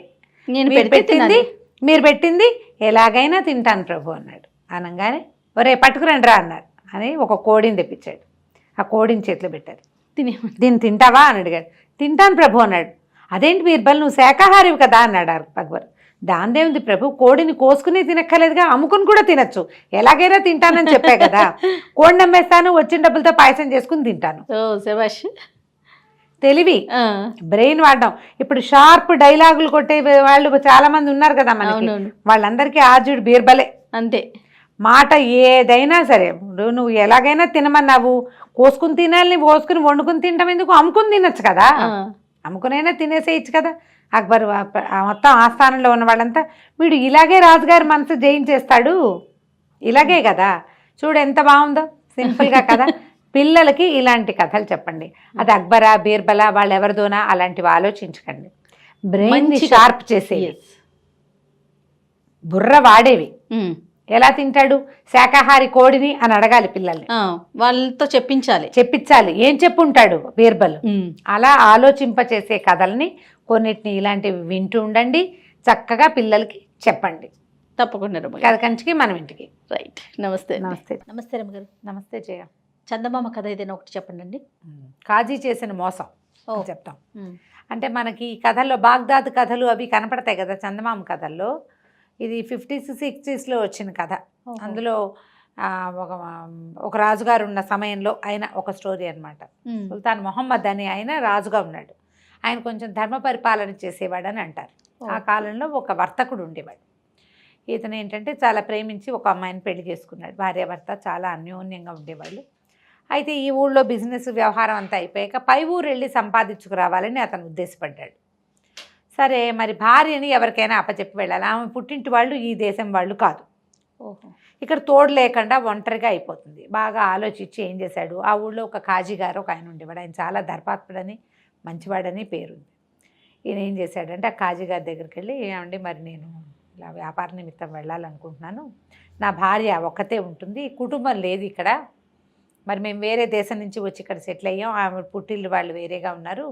మీరు పెట్టింది ఎలాగైనా తింటాను ప్రభు అన్నాడు. అనగానే ఒరే పట్టుకురండి రా అన్నారు. అని ఒక కోడిని తెప్పించాడు. ఆ కోడిని చేతిలో పెట్టారు. దీన్ని తింటావా అని అడిగాడు. తింటాను ప్రభు అన్నాడు. అదేంటి బీర్బల్, నువ్వు శాకాహారివి కదా అన్నాడు అక్బర్. దాందేముంది ప్రభు, కోడిని కోసుకుని తినక్కర్లేదుగా, అమ్ముకుని కూడా తినచ్చు, ఎలాగైనా తింటానని చెప్పా కదా. కోడిని అమ్మేస్తాను, వచ్చిన డబ్బులతో పాయసం చేసుకుని తింటాను. తెలివి, బ్రెయిన్ వాడడం. ఇప్పుడు షార్ప్ డైలాగులు కొట్టే వాళ్ళు చాలా మంది ఉన్నారు కదా మనకి, వాళ్ళందరికీ ఆర్జుడు బీర్బలే. అంతే, మాట ఏదైనా సరే నువ్వు ఎలాగైనా తినమన్నావు, కోసుకుని తినాలి, కోసుకుని వండుకుని తినడం ఎందుకు, అమ్ముకుని తినచ్చు కదా, అమ్ముకునైనా తినేసేయచ్చు కదా. అక్బర్ మొత్తం ఆస్థానంలో ఉన్న వాళ్ళంతా, వీడు ఇలాగే రాజుగారి మనసు జయించేస్తాడు, ఇలాగే కదా, చూడు ఎంత బాగుందో, సింపుల్గా కదా. పిల్లలకి ఇలాంటి కథలు చెప్పండి. అది అక్బరా బీర్బలా వాళ్ళు ఎవరిదోనా అలాంటివి ఆలోచించకండి. బ్రెయిన్ షార్ప్ చేసేవి, బుర్ర వాడేవి. ఎలా తింటాడు శాకాహారి కోడిని అని అడగాలి పిల్లల్ని, వాళ్ళతో చెప్పించాలి. ఏం చెప్పుంటాడు బీర్బల్, అలా ఆలోచింపచేసే కథల్ని కొన్నిటిని ఇలాంటివి వింటూ ఉండండి. చక్కగా పిల్లలకి చెప్పండి. తప్పకుండా కథ కంచికి మనం ఇంటికి. రైట్. నమస్తే. నమస్తే రమ్మగారు. నమస్తే జయ. చందమామ కథ ఏదైనా ఒకటి చెప్పండి అండి. కాజీ చేసిన మోసం చెప్తాం. అంటే మనకి ఈ కథల్లో బాగ్దాద్ కథలు అవి కనపడతాయి కదా చందమామ కథల్లో. ఇది 50s 60sలో వచ్చిన కథ. అందులో ఒక రాజుగారు ఉన్న సమయంలో ఆయన ఒక స్టోరీ అనమాట. సుల్తాన్ మొహమ్మద్ అని ఆయన రాజుగా ఉన్నాడు. ఆయన కొంచెం ధర్మ పరిపాలన చేసేవాడని అంటారు. ఆ కాలంలో ఒక వర్తకుడు ఉండేవాడు. ఇతను ఏంటంటే చాలా ప్రేమించి ఒక అమ్మాయిని పెళ్లి చేసుకున్నాడు. భార్యాభర్త చాలా అన్యోన్యంగా ఉండేవాళ్ళు. అయితే ఈ ఊళ్ళో బిజినెస్ వ్యవహారం అంతా అయిపోయాక పై ఊరు వెళ్ళి సంపాదించుకురావాలని అతను ఉద్దేశపడ్డాడు. సరే, మరి భార్యని ఎవరికైనా అప్పచెప్పి వెళ్ళాలి. ఆమె పుట్టింటి వాళ్ళు ఈ దేశం వాళ్ళు కాదు. ఇక్కడ తోడు లేకుండా ఒంటరిగా అయిపోతుంది. బాగా ఆలోచించి ఏం చేశాడు, ఆ ఊళ్ళో ఒక కాజీ గారు ఒక ఆయన ఉండేవాడు. ఆయన చాలా ధర్మాత్ముడని మంచివాడని పేరుంది. ఈయన ఏం చేశాడంటే ఆ కాజీ గారి దగ్గరికి వెళ్ళి, ఏమండి మరి నేను ఇలా వ్యాపార నిమిత్తం వెళ్ళాలనుకుంటున్నాను, నా భార్య ఒక్కతే ఉంటుంది, కుటుంబం లేదు ఇక్కడ, మరి మేము వేరే దేశం నుంచి వచ్చి ఇక్కడ సెటిల్ అయ్యాం, ఆమె పుట్టిల్లు వాళ్ళు వేరేగా ఉన్నారు,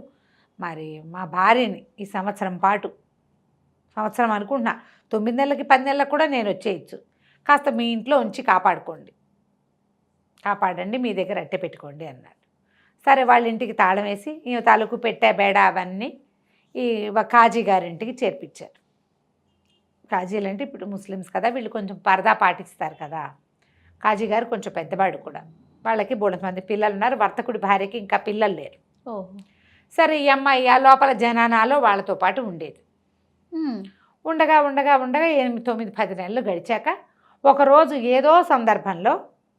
మరి మా భార్యని ఈ సంవత్సరం పాటు, సంవత్సరం అనుకుంటున్నా, 9 నెలలకి 10 నెలలకు కూడా నేను వచ్చేయచ్చు, కాస్త మీ ఇంట్లో ఉంచి కాపాడండి, మీ దగ్గర అట్టె పెట్టుకోండి అన్నాడు. సరే, వాళ్ళ ఇంటికి తాళం వేసి ఈ తాలూకు పెట్టే బేడ అవన్నీ ఈ కాజీ గారింటికి చేర్పించారు. కాజీలు అంటే ఇప్పుడు ముస్లిమ్స్ కదా, వీళ్ళు కొంచెం పరదా పాటిస్తారు కదా. కాజీ గారు కొంచెం పెద్దవాడు కూడా, వాళ్ళకి 3 మంది పిల్లలు ఉన్నారు. వర్తకుడి భార్యకి ఇంకా పిల్లలు లేరు. సరే, ఈ అమ్మాయి ఆ లోపల జనానాలో వాళ్ళతో పాటు ఉండేది. ఉండగా 8, 9, 10 నెలలు గడిచాక ఒకరోజు ఏదో సందర్భంలో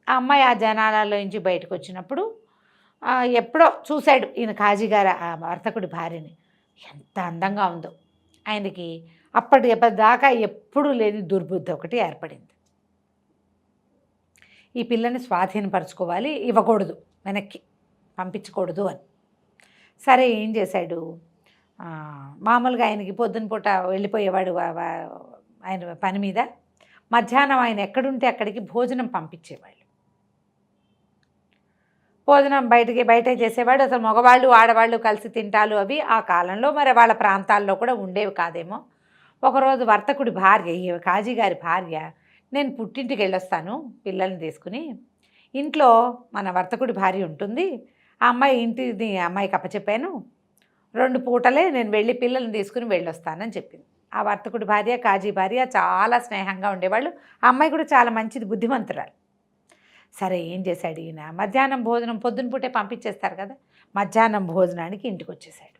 ఆ అమ్మాయి ఆ జనాలలో నుంచి బయటకు వచ్చినప్పుడు ఎప్పుడో చూశాడు ఈయన కాజీ గారు ఆ వర్తకుడి భార్యని. ఎంత అందంగా ఉందో. ఆయనకి అప్పటిదాకా ఎప్పుడూ లేని దుర్బుద్ధి ఒకటి ఏర్పడింది. ఈ పిల్లని స్వాధీనపరచుకోవాలి, ఇవ్వకూడదు, వెనక్కి పంపించకూడదు అని. సరే, ఏం చేశాడు, మామూలుగా ఆయనకి పొద్దున పూట వెళ్ళిపోయేవాడు ఆయన పని మీద. మధ్యాహ్నం ఆయన ఎక్కడుంటే అక్కడికి భోజనం పంపించేవాళ్ళు. భోజనం బయటే చేసేవాడు. అసలు మగవాళ్ళు ఆడవాళ్ళు కలిసి తింటాలు అవి ఆ కాలంలో మరి వాళ్ళ ప్రాంతాల్లో కూడా ఉండేవి కాదేమో. ఒకరోజు వర్తకుడి భార్య, కాజీ గారి భార్య, నేను పుట్టింటికి వెళ్ళొస్తాను పిల్లల్ని తీసుకుని, ఇంట్లో మన వర్తకుడి భార్య ఉంటుంది, ఆ అమ్మాయి ఇంటిని అమ్మాయికి అప్పచెప్పాను, 2 పూటలే నేను వెళ్ళి పిల్లల్ని తీసుకుని వెళ్ళొస్తానని చెప్పింది. ఆ వర్తకుడి భార్య కాజీ భార్య చాలా స్నేహంగా ఉండేవాళ్ళు. ఆ అమ్మాయి కూడా చాలా మంచిది, బుద్ధిమంతురాలు. సరే ఏం చేశాడు ఈయన, మధ్యాహ్నం భోజనం పొద్దున పూటే పంపించేస్తారు కదా, మధ్యాహ్నం భోజనానికి ఇంటికి వచ్చేసాడు.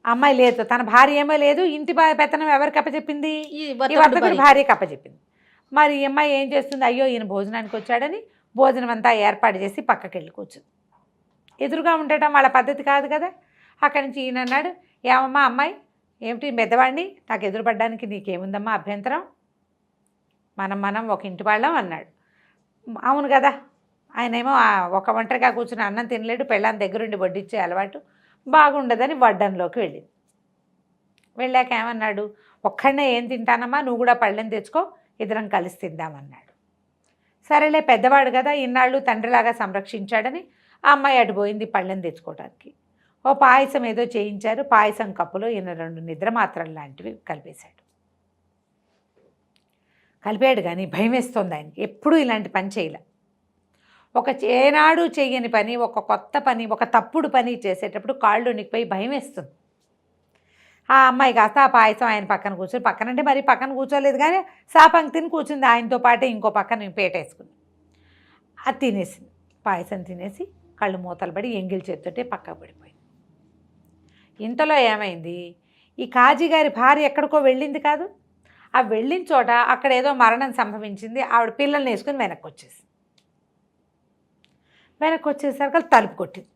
అమ్మాయి లేదు, తన భార్య ఏమో లేదు, ఇంటి పెత్తనం ఎవరికి అప్పచెప్పింది, ఈ ఈ వర్తకుడి వర్తకుడి భార్య. భార్యకి అప్పచెప్పింది. మరి ఈ అమ్మాయి ఏం చేస్తుంది, అయ్యో ఈయన భోజనానికి వచ్చాడని భోజనం అంతా ఏర్పాటు చేసి పక్కకి వెళ్ళి కూర్చుంది. ఎదురుగా ఉండటం వాళ్ళ పద్ధతి కాదు కదా. అక్కడి నుంచి ఈయన అన్నాడు, ఏమమ్మా అమ్మాయి, ఏమిటి పెద్దవాడిని, నాకు ఎదురుపడ్డానికి నీకేముందమ్మా అభ్యంతరం, మనం ఒక ఇంటి వాళ్ళం అన్నాడు. అవును కదా, ఆయనేమో ఒక ఒంటరిగా కూర్చుని అన్నం తినలేడు, పెళ్ళాన్ని దగ్గరుండి వడ్డిచ్చే అలవాటు బాగుండదని వడ్డంలోకి వెళ్ళింది. వెళ్ళాక ఏమన్నాడు, ఒక్కడనే ఏం తింటానమ్మా, నువ్వు కూడా పళ్ళెం తెచ్చుకో, ఇద్దరం కలిసి తిందామన్నాడు. సరేలే పెద్దవాడు కదా, ఇన్నాళ్ళు తండ్రిలాగా సంరక్షించాడని ఆ అమ్మాయి అటు పోయింది పళ్ళెం తెచ్చుకోవడానికి. ఓ పాయసం ఏదో చేయించారు, పాయసం కప్పులో ఈయన 2 నిద్ర మాత్రలు లాంటివి కలిపేశాడు. కలిపాడు కానీ భయం వేస్తుంది ఆయనకి, ఎప్పుడూ ఇలాంటి పని చేయలే. ఏనాడు చేయని పని, ఒక కొత్త పని, ఒక తప్పుడు పని చేసేటప్పుడు కాళ్ళు వణికిపోయి భయం వేస్తుంది. ఆ అమ్మాయి కాస్త ఆ పాయసం ఆయన పక్కన కూర్చొని, పక్కనంటే మరి పక్కన కూర్చోలేదు కానీ సాపంక్తిని కూర్చుంది ఆయనతో పాటే, ఇంకో పక్కన పేటేసుకుంది. అది తినేసింది, పాయసం తినేసి కళ్ళు మూతలు పడి ఎంగిల్ చేతితోటే పక్కకు పడిపోయింది. ఇంతలో ఏమైంది, ఈ కాజీ గారి భార్య ఎక్కడికో వెళ్ళింది కాదు, ఆ వెళ్ళిన చోట అక్కడ ఏదో మరణం సంభవించింది. ఆవిడ పిల్లల్ని వేసుకుని వెనక్కి వచ్చేసరికి తలుపు కొట్టింది.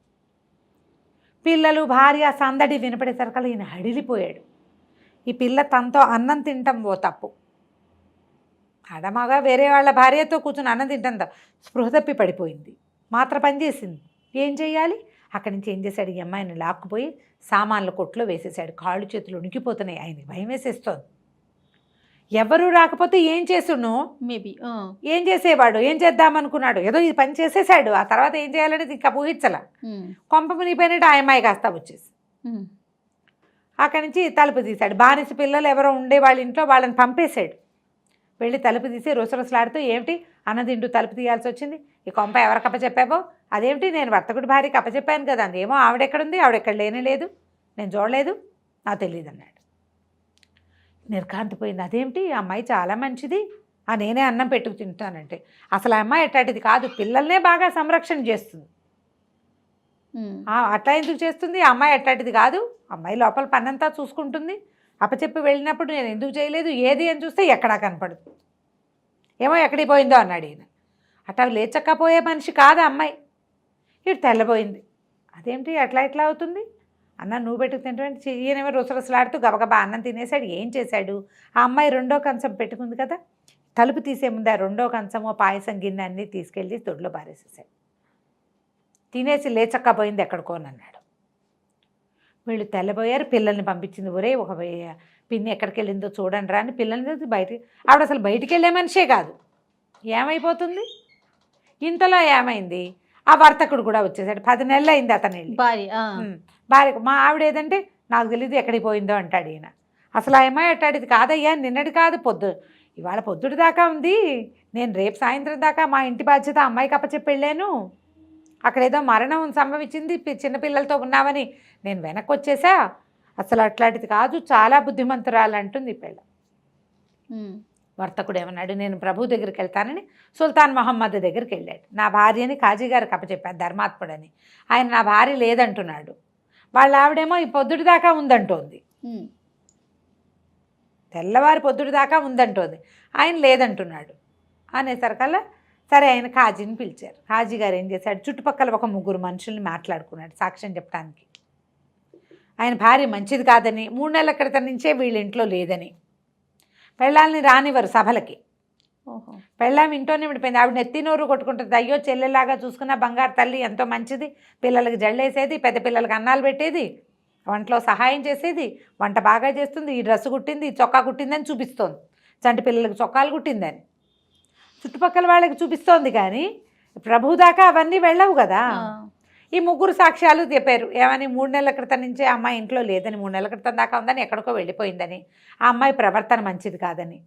పిల్లలు భార్య సందడి వినపడేసరికి ఈయన హడిలిపోయాడు. ఈ పిల్ల తనతో అన్నం తింటాం ఓ తప్పు, ఆడమగా వేరే వాళ్ళ భార్యతో కూర్చొని అన్నం తింటాం స్పృహ తప్పి పడిపోయింది. మాత్ర పనిచేసింది, ఏం చేయాలి, అక్కడి నుంచి ఏం చేశాడు, ఈ అమ్మాయిని లాక్కుపోయి సామాన్ల కొట్లో వేసేసాడు. కాళ్ళు చేతులు ఉనికిపోతున్నాయి, ఆయనకి భయం వేసేస్తోంది. ఎవరు రాకపోతే ఏం చేసును, మేబీ ఏం చేసేవాడు, ఏం చేద్దామనుకున్నాడు, ఏదో ఈ పని చేసేసాడు. ఆ తర్వాత ఏం చేయాలనేది ఇంకా ఊహించలా. కొంప మునిగిపోయినట్టు ఆ అమ్మాయి కాస్త వచ్చేసి అక్కడి నుంచి తలుపు తీశాడు. బానిస పిల్లలు ఎవరో ఉండే వాళ్ళ ఇంట్లో వాళ్ళని పంపేశాడు. వెళ్ళి తలుపు తీసి రుసరుసలాడుతూ, ఏమిటి అన్నదింటూ తలుపు తీయాల్సి వచ్చింది, ఈ కొంప ఎవరికి అప్పచెప్పావో, అదేమిటి నేను వర్తకుడి భార్యకి అప్పచెప్పాను కదా, ఏమో ఆవిడెక్కడుంది, ఆవిడెక్కడ లేనే లేదు, నేను చూడలేదు, నాకు తెలియదు అన్నాడు. నిర్కాంతిపోయింది. అదేమిటి ఆ అమ్మాయి చాలా మంచిది, నేనే అన్నం పెట్టుకు తింటానంటే, అసలు ఆ అమ్మాయి ఎట్టాంటిది కాదు, పిల్లల్నే బాగా సంరక్షణ చేస్తుంది. అట్లా ఎందుకు చేస్తుంది, ఆ అమ్మాయి ఎట్టాంటిది కాదు, అమ్మాయి లోపల పనంతా చూసుకుంటుంది, అప్పచెప్పి వెళ్ళినప్పుడు నేను ఎందుకు చేయలేదు, ఏది అని చూస్తే ఎక్కడా కనపడదు, ఏమో ఎక్కడికి పోయిందో అన్నాడు ఈయన. అట్లా లేచక్కపోయే మనిషి కాదు అమ్మాయి. ఇటు తెల్లబోయింది. అదేమిటి అట్లా ఎట్లా అవుతుంది, అన్నం నువ్వు పెట్టుకు తింటే, ఈయనేమో రుసరుసలాడుతూ గబగబా అన్నం తినేసాడు. ఏం చేశాడు, ఆ అమ్మాయి 2వ కంచం పెట్టుకుంది కదా, తలుపు తీసే ముందు ఆ 2వ కంచము పాయసం గిన్నె అన్నీ తీసుకెళ్ళి తొడ్లో పారేసేసాడు. తినేసి లేచక్కపోయింది ఎక్కడికోనన్నాడు. వీళ్ళు తెల్లబోయారు. పిల్లల్ని పంపించింది, ఒరే ఒక పిన్ని ఎక్కడికి వెళ్ళిందో చూడండి రా అని పిల్లల్ని బయటికి. ఆవిడ అసలు బయటికి వెళ్ళే మనిషే కాదు, ఏమైపోతుంది. ఇంతలో ఏమైంది, ఆ వర్తకుడు కూడా వచ్చేసాడు. 10 నెలలు అయింది అతను వెళ్ళి. భార్య మా ఆవిడ ఏదంటే నాకు తెలియదు ఎక్కడికి పోయిందో అంటాడు ఈయన. అసలు ఆ అమ్మాయి అట్టాడిది కాదయ్యా, నిన్నటి కాదు, ఇవాళ పొద్దుటి దాకా ఉంది, నేను రేపు సాయంత్రం దాకా మా ఇంటి బాధ్యత అమ్మాయికి అప్పచెప్పి వెళ్ళాను, అక్కడేదో మరణం సంభవించింది, చిన్నపిల్లలతో ఉన్నామని నేను వెనక్కి వచ్చేసా, అసలు అట్లాంటిది కాదు, చాలా బుద్ధిమంతురాలు అంటుంది ఈ పిల్ల. వర్తకుడు ఏమన్నాడు, నేను ప్రభు దగ్గరికి వెళ్తానని సుల్తాన్ మహమ్మద్ దగ్గరికి వెళ్ళాడు. నా భార్యని కాజీ గారికి అప్పచెప్పాను ధర్మాత్ముడని, ఆయన నా భార్య లేదంటున్నాడు. వాళ్ళ ఆవిడేమో ఈ పొద్దుటి దాకా ఉందంటోంది, తెల్లవారి పొద్దుటి దాకా ఉందంటోంది, ఆయన లేదంటున్నాడు అనేసరికల్లా సరే ఆయన కాజీని పిలిచారు. కాజీ గారు ఏం చేశాడు, చుట్టుపక్కల ఒక 3 మనుషుల్ని మాట్లాడుకున్నాడు సాక్ష్యం చెప్పడానికి. ఆయన భార్య మంచిది కాదని, 3 నెలల క్రితం నుంచే వీళ్ళ ఇంట్లో లేదని, పెళ్ళాలని రానివ్వరు సభలకి, పెళ్ళాం ఇంట్లోనే విడిపోయింది, ఆవిడ నెత్తినోరు కొట్టుకుంటుంది, అయ్యో చెల్లెలాగా చూసుకున్న బంగారు తల్లి, ఎంతో మంచిది, పిల్లలకి జళ్ళేసేది, పెద్ద పిల్లలకి అన్నాలు పెట్టేది, వంటలో సహాయం చేసేది, వంట బాగా చేస్తుంది, ఈ డ్రెస్సు కుట్టింది, ఈ చొక్కా కుట్టిందని చూపిస్తోంది, చంటి పిల్లలకి చొక్కాలు కుట్టిందని చుట్టుపక్కల వాళ్ళకి చూపిస్తోంది. కానీ ప్రభు దాకా అవన్నీ వెళ్ళవు కదా. ఈ 3 సాక్ష్యాలు చెప్పారు, ఏమని 3 నెలల క్రితం నుంచే అమ్మాయి ఇంట్లో లేదని, 3 నెలల క్రితం దాకా ఉందని, ఎక్కడికో వెళ్ళిపోయిందని, ఆ అమ్మాయి ప్రవర్తన మంచిది కాదని.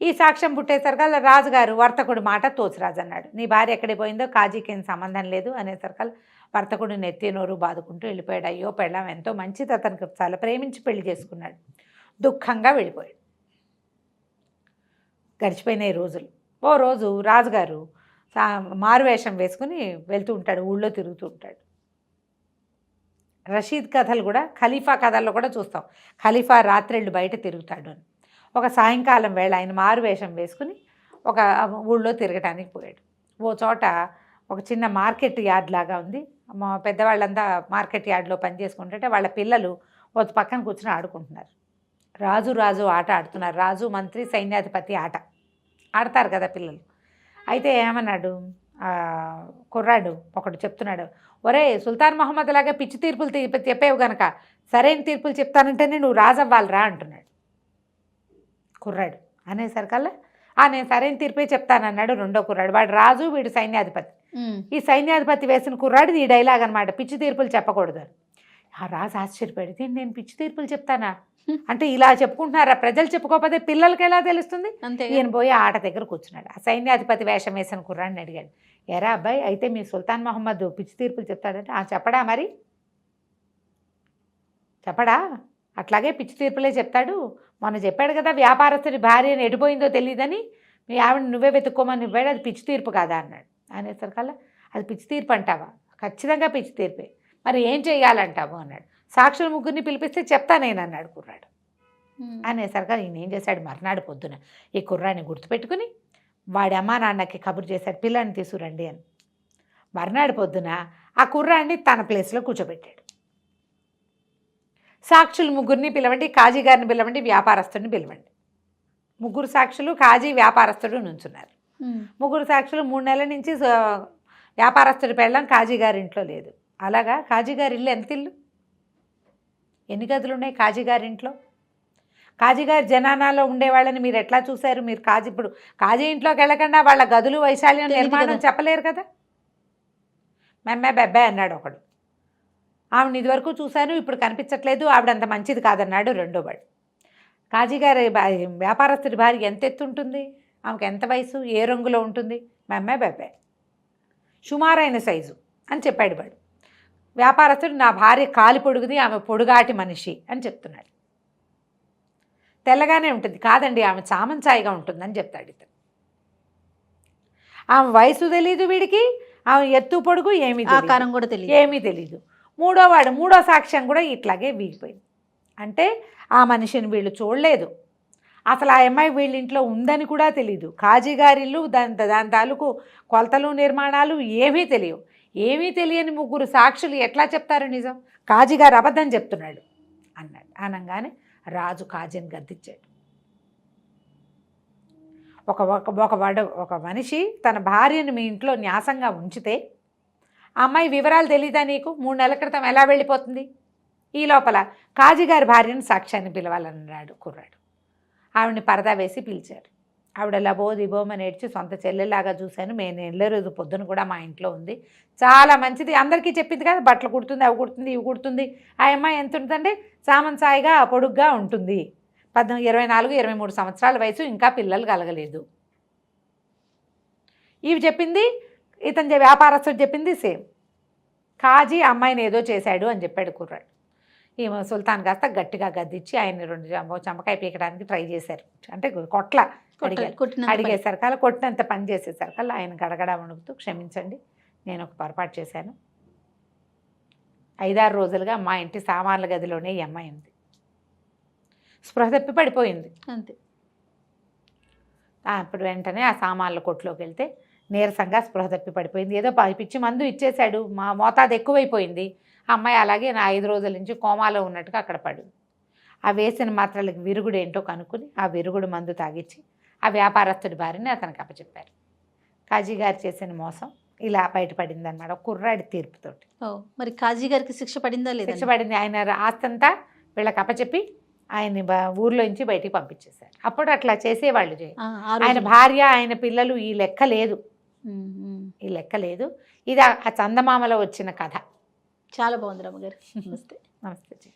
ఈ సాక్ష్యం పుట్టేసరికల్లా రాజుగారు వర్తకుడు మాట తోసిరాజు అన్నాడు, నీ భార్య ఎక్కడికి పోయిందో కాజీకి ఏం సంబంధం లేదు అనేసరికల్లా వర్తకుడు నెత్తి నోరు బాదుకుంటూ వెళ్ళిపోయాడు. అయ్యో పెళ్ళాం ఎంతో మంచిది, అతనికి చాలా ప్రేమించి పెళ్లి చేసుకున్నాడు. దుఃఖంగా వెళ్ళిపోయాడు. గడిచిపోయినాయి రోజులు. ఓ రోజు రాజుగారు మారువేషం వేసుకుని వెళ్తూ ఉంటాడు, ఊళ్ళో తిరుగుతూ ఉంటాడు. రషీద్ కథలు కూడా, ఖలీఫా కథల్లో కూడా చూస్తాం, ఖలీఫా రాత్రిళ్ళు బయట తిరుగుతాడు అని. ఒక సాయంకాలం వేళ ఆయన మారువేషం వేసుకుని ఒక ఊళ్ళో తిరగటానికి పోయాడు. ఓ చోట ఒక చిన్న మార్కెట్ యార్డ్ లాగా ఉంది. మా పెద్దవాళ్ళంతా మార్కెట్ యార్డ్లో పనిచేసుకుంటుంటే వాళ్ళ పిల్లలు ఒక పక్కన కూర్చొని ఆడుకుంటున్నారు. రాజు ఆట ఆడుతున్నారు. రాజు, మంత్రి, సైన్యాధిపతి ఆట ఆడతారు కదా పిల్లలు. అయితే ఏమన్నాడు, కుర్రాడు ఒకడు చెప్తున్నాడు, ఒరే సుల్తాన్ మహమ్మద్ లాగా పిచ్చి తీర్పులు చెప్పేవు గనక సరైన తీర్పులు చెప్తానంటేనే నువ్వు రాజు అవ్వాలిరా అంటున్నాడు కుర్రాడు. అనేసరికల్లా నేను సరైన తీర్పే చెప్తానన్నాడు రెండో కుర్రాడు. వాడు రాజు, వీడు సైన్యాధిపతి. ఈ సైన్యాధిపతి వేసిన కుర్రాడు ఈ డైలాగ్ అనమాట, పిచ్చి తీర్పులు చెప్పకూడదు అని. ఆ రాజు ఆశ్చర్యపడితే, నేను పిచ్చి తీర్పులు చెప్తానా అంటే ఇలా చెప్పుకుంటున్నారా, ప్రజలు చెప్పుకోకపోతే పిల్లలకి ఎలా తెలుస్తుంది? ఈయన పోయి ఆట దగ్గర కూర్చున్నాడు. ఆ సైన్యాధిపతి వేషం వేసిన కుర్రాడిని అడిగాడు, ఎరా అబ్బాయి, అయితే మీ సుల్తాన్ మహమ్మద్ పిచ్చి తీర్పులు చెప్తాడంటే, చెప్పడా మరి, చెప్పడా, అట్లాగే పిచ్చి తీర్పులే చెప్తాడు. మొన్న చెప్పాడు కదా వ్యాపారస్తుడి భార్య అని ఎడిపోయిందో తెలియదని, మీ ఆవిడ నువ్వే వెతుక్కోమని ఇవ్వాడు, అది పిచ్చి తీర్పు కాదా అన్నాడు. అనేసరికల్లా అది పిచ్చి తీర్పు అంటావా? ఖచ్చితంగా పిచ్చి తీర్పే, మరి ఏం చేయాలంటావు అన్నాడు. సాక్షుల ముగ్గురిని పిలిపిస్తే చెప్తా నేను అన్నాడు కుర్రాడు. అనేసరిగా ఈయన ఏం చేశాడు, మర్నాడు పొద్దున ఈ కుర్రాడిని గుర్తుపెట్టుకుని వాడి అమ్మా నాన్నకి కబురు చేశాడు, పిల్లాన్ని తీసుకురండి అని. మర్నాడు పొద్దున ఆ కుర్రాడిని తన ప్లేస్లో కూర్చోబెట్టాడు. సాక్షులు ముగ్గురిని పిలవండి, కాజీ గారిని పిలవండి, వ్యాపారస్తుడిని పిలవండి. ముగ్గురు సాక్షులు, కాజీ, వ్యాపారస్తుడు నుంచున్నారు. ముగ్గురు సాక్షులు 3 నెలల నుంచి వ్యాపారస్తుడి పెళ్ళం కాజీ గారి ఇంట్లో లేదు. అలాగా కాజీ గారి ఇల్లు ఎంత ఇల్లు, ఎన్ని గదులు ఉన్నాయి కాజీ గారి ఇంట్లో? కాజీ గారి జనానాలో ఉండేవాళ్ళని మీరు ఎట్లా చూశారు? మీరు ఇప్పుడు కాజీ ఇంట్లోకి వెళ్ళకుండా వాళ్ళ గదులు, వైశాల్యం, నిర్మాణం చెప్పలేరు కదా. మెమ్మే బెబ్బే అన్నాడు ఒకడు. ఆవిడ ఇదివరకు చూశాను, ఇప్పుడు కనిపించట్లేదు, ఆవిడ అంత మంచిది కాదన్నాడు రెండో వాడు. కాజీ గారి వ్యాపారస్తుడి భార్య ఎంత ఎత్తు ఉంటుంది, ఆమెకు ఎంత వయసు, ఏ రంగులో ఉంటుంది? మెమ్మే బెబ్బే, సుమారైన సైజు అని చెప్పాడు వాడు. వ్యాపారస్తుడు, నా భార్య కాలి పొడుగుది, ఆమె పొడుగాటి మనిషి అని చెప్తున్నాడు. తెల్లగానే ఉంటుంది, కాదండి ఆమె చామంచాయిగా ఉంటుందని చెప్తాడు ఇతను. ఆమె వయసు తెలీదు వీడికి, ఆమె ఎత్తు పొడుగు ఏమీ ఆకారం కూడా తెలియదు, ఏమీ తెలీదు. మూడో సాక్ష్యం కూడా ఇట్లాగే వీగిపోయింది. అంటే ఆ మనిషిని వీళ్ళు చూడలేదు, అసలు ఆ అమ్మాయి వీళ్ళ ఇంట్లో ఉందని కూడా తెలీదు. కాజీ గారి ఇల్లు, దాని తాలూకు కొలతలు, నిర్మాణాలు ఏమీ తెలియవు. ఏమీ తెలియని ముగ్గురు సాక్షులు ఎట్లా చెప్తారు నిజం? కాజీ గారు అబద్ధం చెప్తున్నాడు అన్నాడు. అనగానే రాజు కాజీని గద్దించాడు. ఒక మనిషి తన భార్యను మీ ఇంట్లో న్యాసంగా ఉంచితే ఆ అమ్మాయి వివరాలు తెలీదా నీకు? 3 నెలల క్రితం ఎలా వెళ్ళిపోతుంది? ఈ లోపల కాజీ గారి భార్యను సాక్ష్యాన్ని పిలవాలన్నాడు కుర్రాడు. ఆవిడని పరదా వేసి పిలిచారు. ఆవిడ లబోదిబోమని ఏడ్చి, సొంత చెల్లెలాగా చూశాను, నేను వెళ్ళే రోజు పొద్దున కూడా మా ఇంట్లో ఉంది, చాలా మంచిది, అందరికీ చెప్పింది కదా, బట్టలు కుడుతుంది, అవి కుడుతుంది, ఇవి కుడుతుంది. ఆ అమ్మాయి ఎంత ఉంటుందంటే చామంచాయిగా పొడుగ్గా ఉంటుంది, 24-23 సంవత్సరాల వయసు, ఇంకా పిల్లలు కలగలేదు. ఇవి చెప్పింది ఇతని వ్యాపారస్తుడు చెప్పింది సేమ్. కాజీ అమ్మాయిని ఏదో చేశాడు అని చెప్పాడు కుర్రాడు. ఈ సుల్తాన్ కాస్త గట్టిగా గద్దించి ఆయన 2 చంపకాయ పీకడానికి ట్రై చేశారు. అంటే అడిగేసరికి అలా కొట్టినంత పని చేసేసరికి అలా ఆయన గడగడ వణుకుతూ, క్షమించండి, నేను ఒక పొరపాటు చేశాను, 5-6 రోజులుగా మా ఇంటి సామాన్ల గదిలోనే ఈ అమ్మాయి ఉంది, స్పృహ తప్పి పడిపోయింది అంతే. అప్పుడు వెంటనే ఆ సామాన్ల కొట్టులోకి వెళ్తే నీరసంగా స్పృహ తప్పి పడిపోయింది. ఏదో పిచ్చి మందు ఇచ్చేశాడు, మోతాదు ఎక్కువైపోయింది. ఆ అమ్మాయి అలాగే నా 5 రోజుల నుంచి కోమాలో ఉన్నట్టుగా అక్కడ పడింది. ఆ వేసిన మాత్రలకి విరుగుడు ఏంటో కనుక్కుని ఆ విరుగుడు మందు తాగిచ్చి ఆ వ్యాపారస్తుడి భార్యని అతనికి అప్పచెప్పారు. కాజీ గారు చేసిన మోసం ఇలా బయటపడింది అన్నమాట కుర్రాడి తీర్పుతోటి. మరి కాజీ గారికి శిక్ష పడిందా లేదా? శిక్ష పడింది. ఆయన ఆస్తంతా వీళ్ళకి అప్పచెప్పి ఆయన్ని ఊర్లో నుంచి బయటికి పంపించేశారు. అప్పుడు అట్లా చేసేవాళ్ళు. ఆయన భార్య, ఆయన పిల్లలు, ఈ లెక్క లేదు, ఈ లెక్క లేదు. ఇది ఆ చందమామలో వచ్చిన కథ. చాలా బాగుంది రమ్మగారు. నమస్తే. నమస్తే.